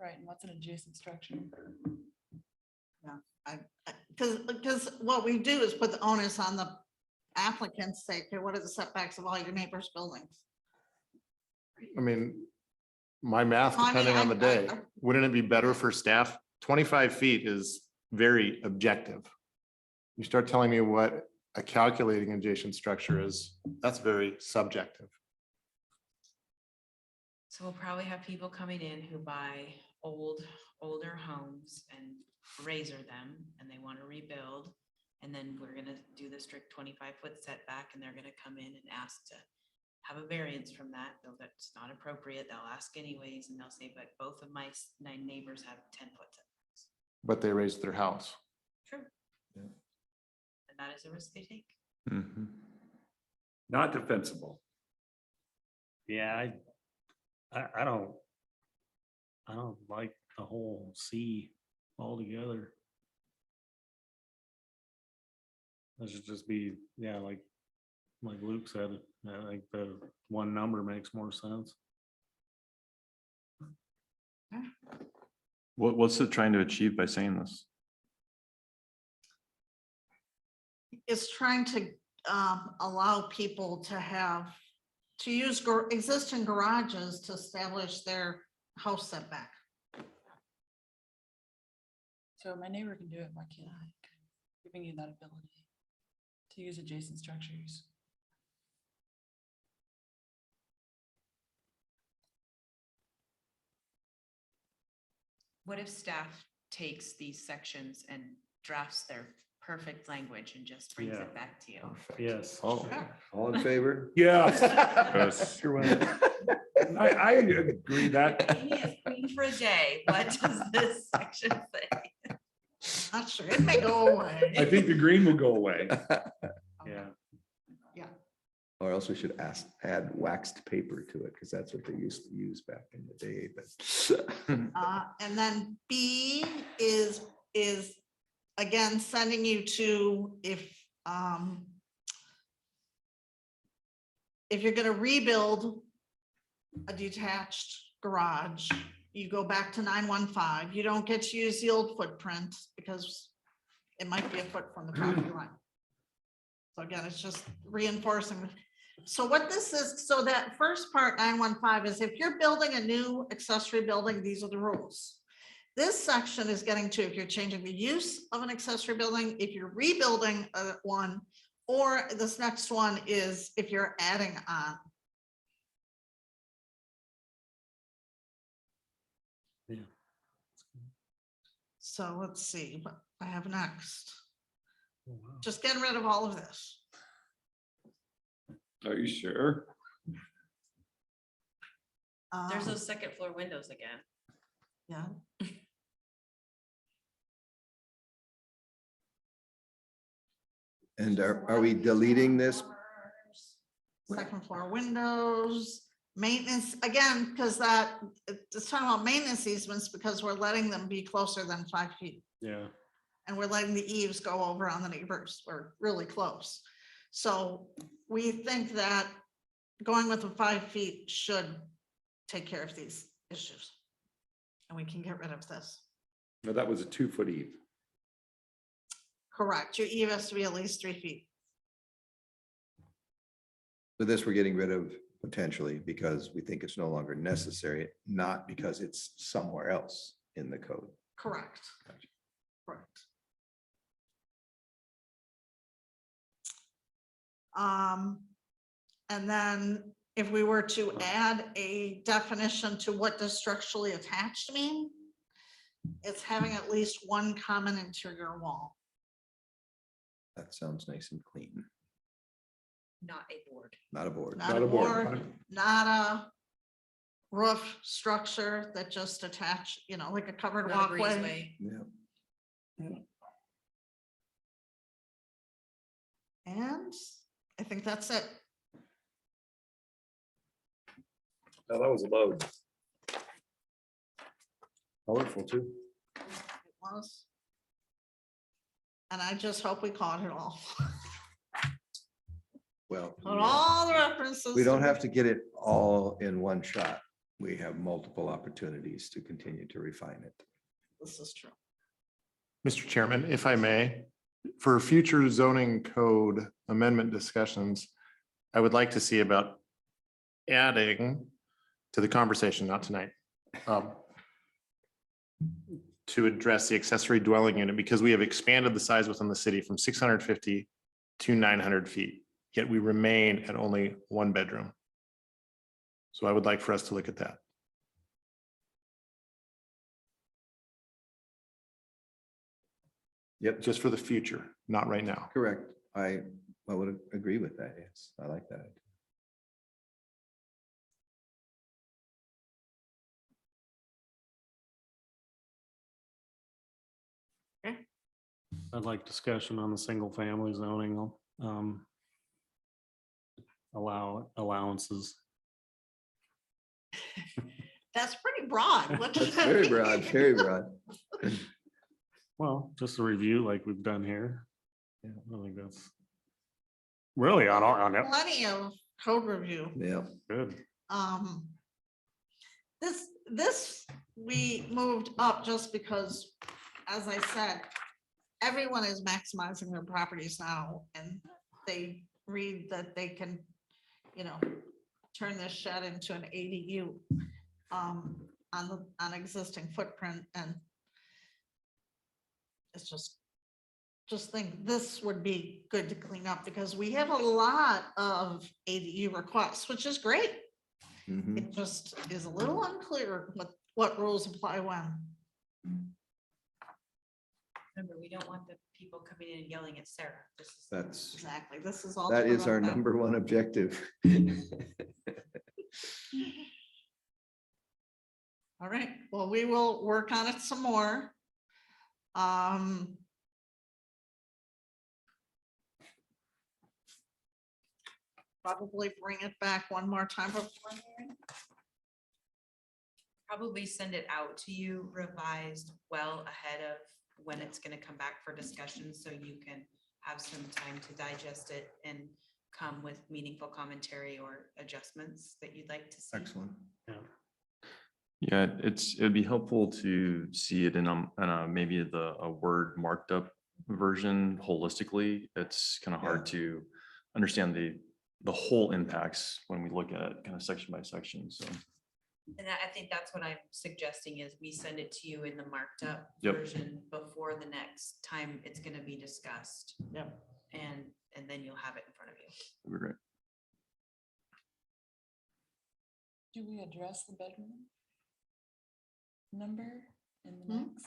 Right, and what's an adjacent structure? Because what we do is put the onus on the applicants, say, okay, what are the setbacks of all your neighbors' buildings? I mean, my math, I mean, depending on the day, I- wouldn't it be better for staff? 25 feet is very objective. You start telling me what a calculating adjacent structure is, that's very subjective. So we'll probably have people coming in who buy older homes and razor them and they want to rebuild. And then we're gonna do the strict 25-foot setback and they're gonna come in and ask to have a variance from that, though that's not appropriate. They'll ask anyways and they'll say, but both of my 9 neighbors have 10-foot setbacks. But they raised their house. True. And that is a risk they take. Not defensible. Yeah, I don't like the whole C altogether. That should just be, yeah, like Luke said, I think the one number makes more sense. What's it trying to achieve by saying this? Is trying to allow people to use existing garages to establish their house setback. So my neighbor can do it, why can't I? Giving you that ability to use adjacent structures. What if staff takes these sections and drafts their perfect language and just brings Yeah. it back to you? Yes. Oh, All in favor? Yes. Sure, why not? I agree that. Amy is queen for a day. What does this section say? Not sure, it may go away. I think the green will go away. Yeah. Or else we should add waxed paper to it, because that's what they used to use back in the day, but. And then B is again, sending you to if if you're gonna rebuild a detached garage, you go back to 915, you don't get to use the old footprint because it might be a foot from the property line. So again, it's just reinforcing. So what this is, so that first part, 915, is if you're building a new accessory building, these are the rules. This section is getting to if you're changing the use of an accessory building, if you're rebuilding one, or this next one is if you're adding on. Yeah. So let's see what I have next. Oh, wow. Just getting rid of all of this. Are you sure? There's Um, those second floor windows again. Yeah. And are we deleting this? Second floor windows, maintenance, again, because that, it's talking about maintenance easements because we're letting them be closer than 5 feet. Yeah. And we're letting the eaves go over on the neighbors. We're really close. So we think that going with the 5 feet should take care of these issues. And we can get rid of this. No, that was a 2-foot eve. Correct. Your eve has to be at least 3 feet. So this we're getting rid of potentially because we think it's no longer necessary, not because it's somewhere else in the code. Correct. Correct. And then if we were to add a definition to what does structurally attached mean, it's having at least one common interior wall. That sounds nice and clean. Not a board. Not a board. Not a board, not a roof structure that just attach, you know, like a covered Not a walkway. breezeway. Yeah. And I think that's it. Oh, that was a load. Colorful too. It was. And I just hope we caught it all. Well, Caught all the references. we don't have to get it all in one shot. We have multiple opportunities to continue to refine it. This is true. Mr. Chairman, if I may, for future zoning code amendment discussions, I would like to see about adding to the conversation, not tonight, to address the accessory dwelling unit, because we have expanded the size within the city from 650 to 900 feet, yet we remain at only 1 bedroom. So I would like for us to look at that. Yep, Just for the future, not right now. correct. I would agree with that. Yes, I like that. I'd like discussion on the single family zoning. Allowances. That's pretty broad. What does That's that very mean? broad, very broad. Well, just a review like we've done here. Yeah, I think that's really on it. Plenty of code review. Yeah. Good. This we moved up just because, as I said, everyone is maximizing their properties now and they read that they can, you know, turn this shed into an ADU on existing footprint, and it's just think this would be good to clean up because we have a lot of ADU requests, which is great. Mhm. It just is a little unclear what rules apply when. Remember, we don't want the people coming in and yelling at Sarah. This is- That's, Exactly. This is all. that to is our prevent that. number 1 objective. All right, well, we will work on it some more. Probably bring it back one more time before. hearing. Probably send it out to you revised well ahead of when it's gonna come back for discussion, so you can have some time to digest it and come with meaningful commentary or adjustments that you'd like to see. Excellent. Yeah, it'd be helpful to see it in maybe a word marked up version holistically. It's kind of hard to understand the whole impacts when we look at it kind of section by section. So And I think that's what I'm suggesting is we send it to you in the marked up Yep. version before the next time it's gonna be discussed. Yep. And then you'll have it in front of you. that'd be great. Do we address the bedroom number in the Hmm? next?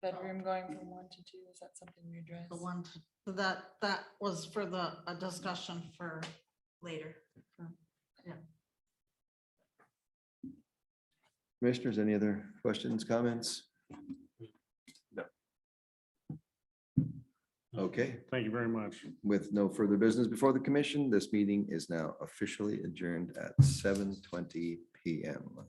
Bedroom going from 1 to 2, is that something we address? The one that was for a discussion for Later. Commissioners, any other questions, comments? No. Okay, Thank you very much. with no further business before the commission, this meeting is now officially adjourned at 7:20 PM.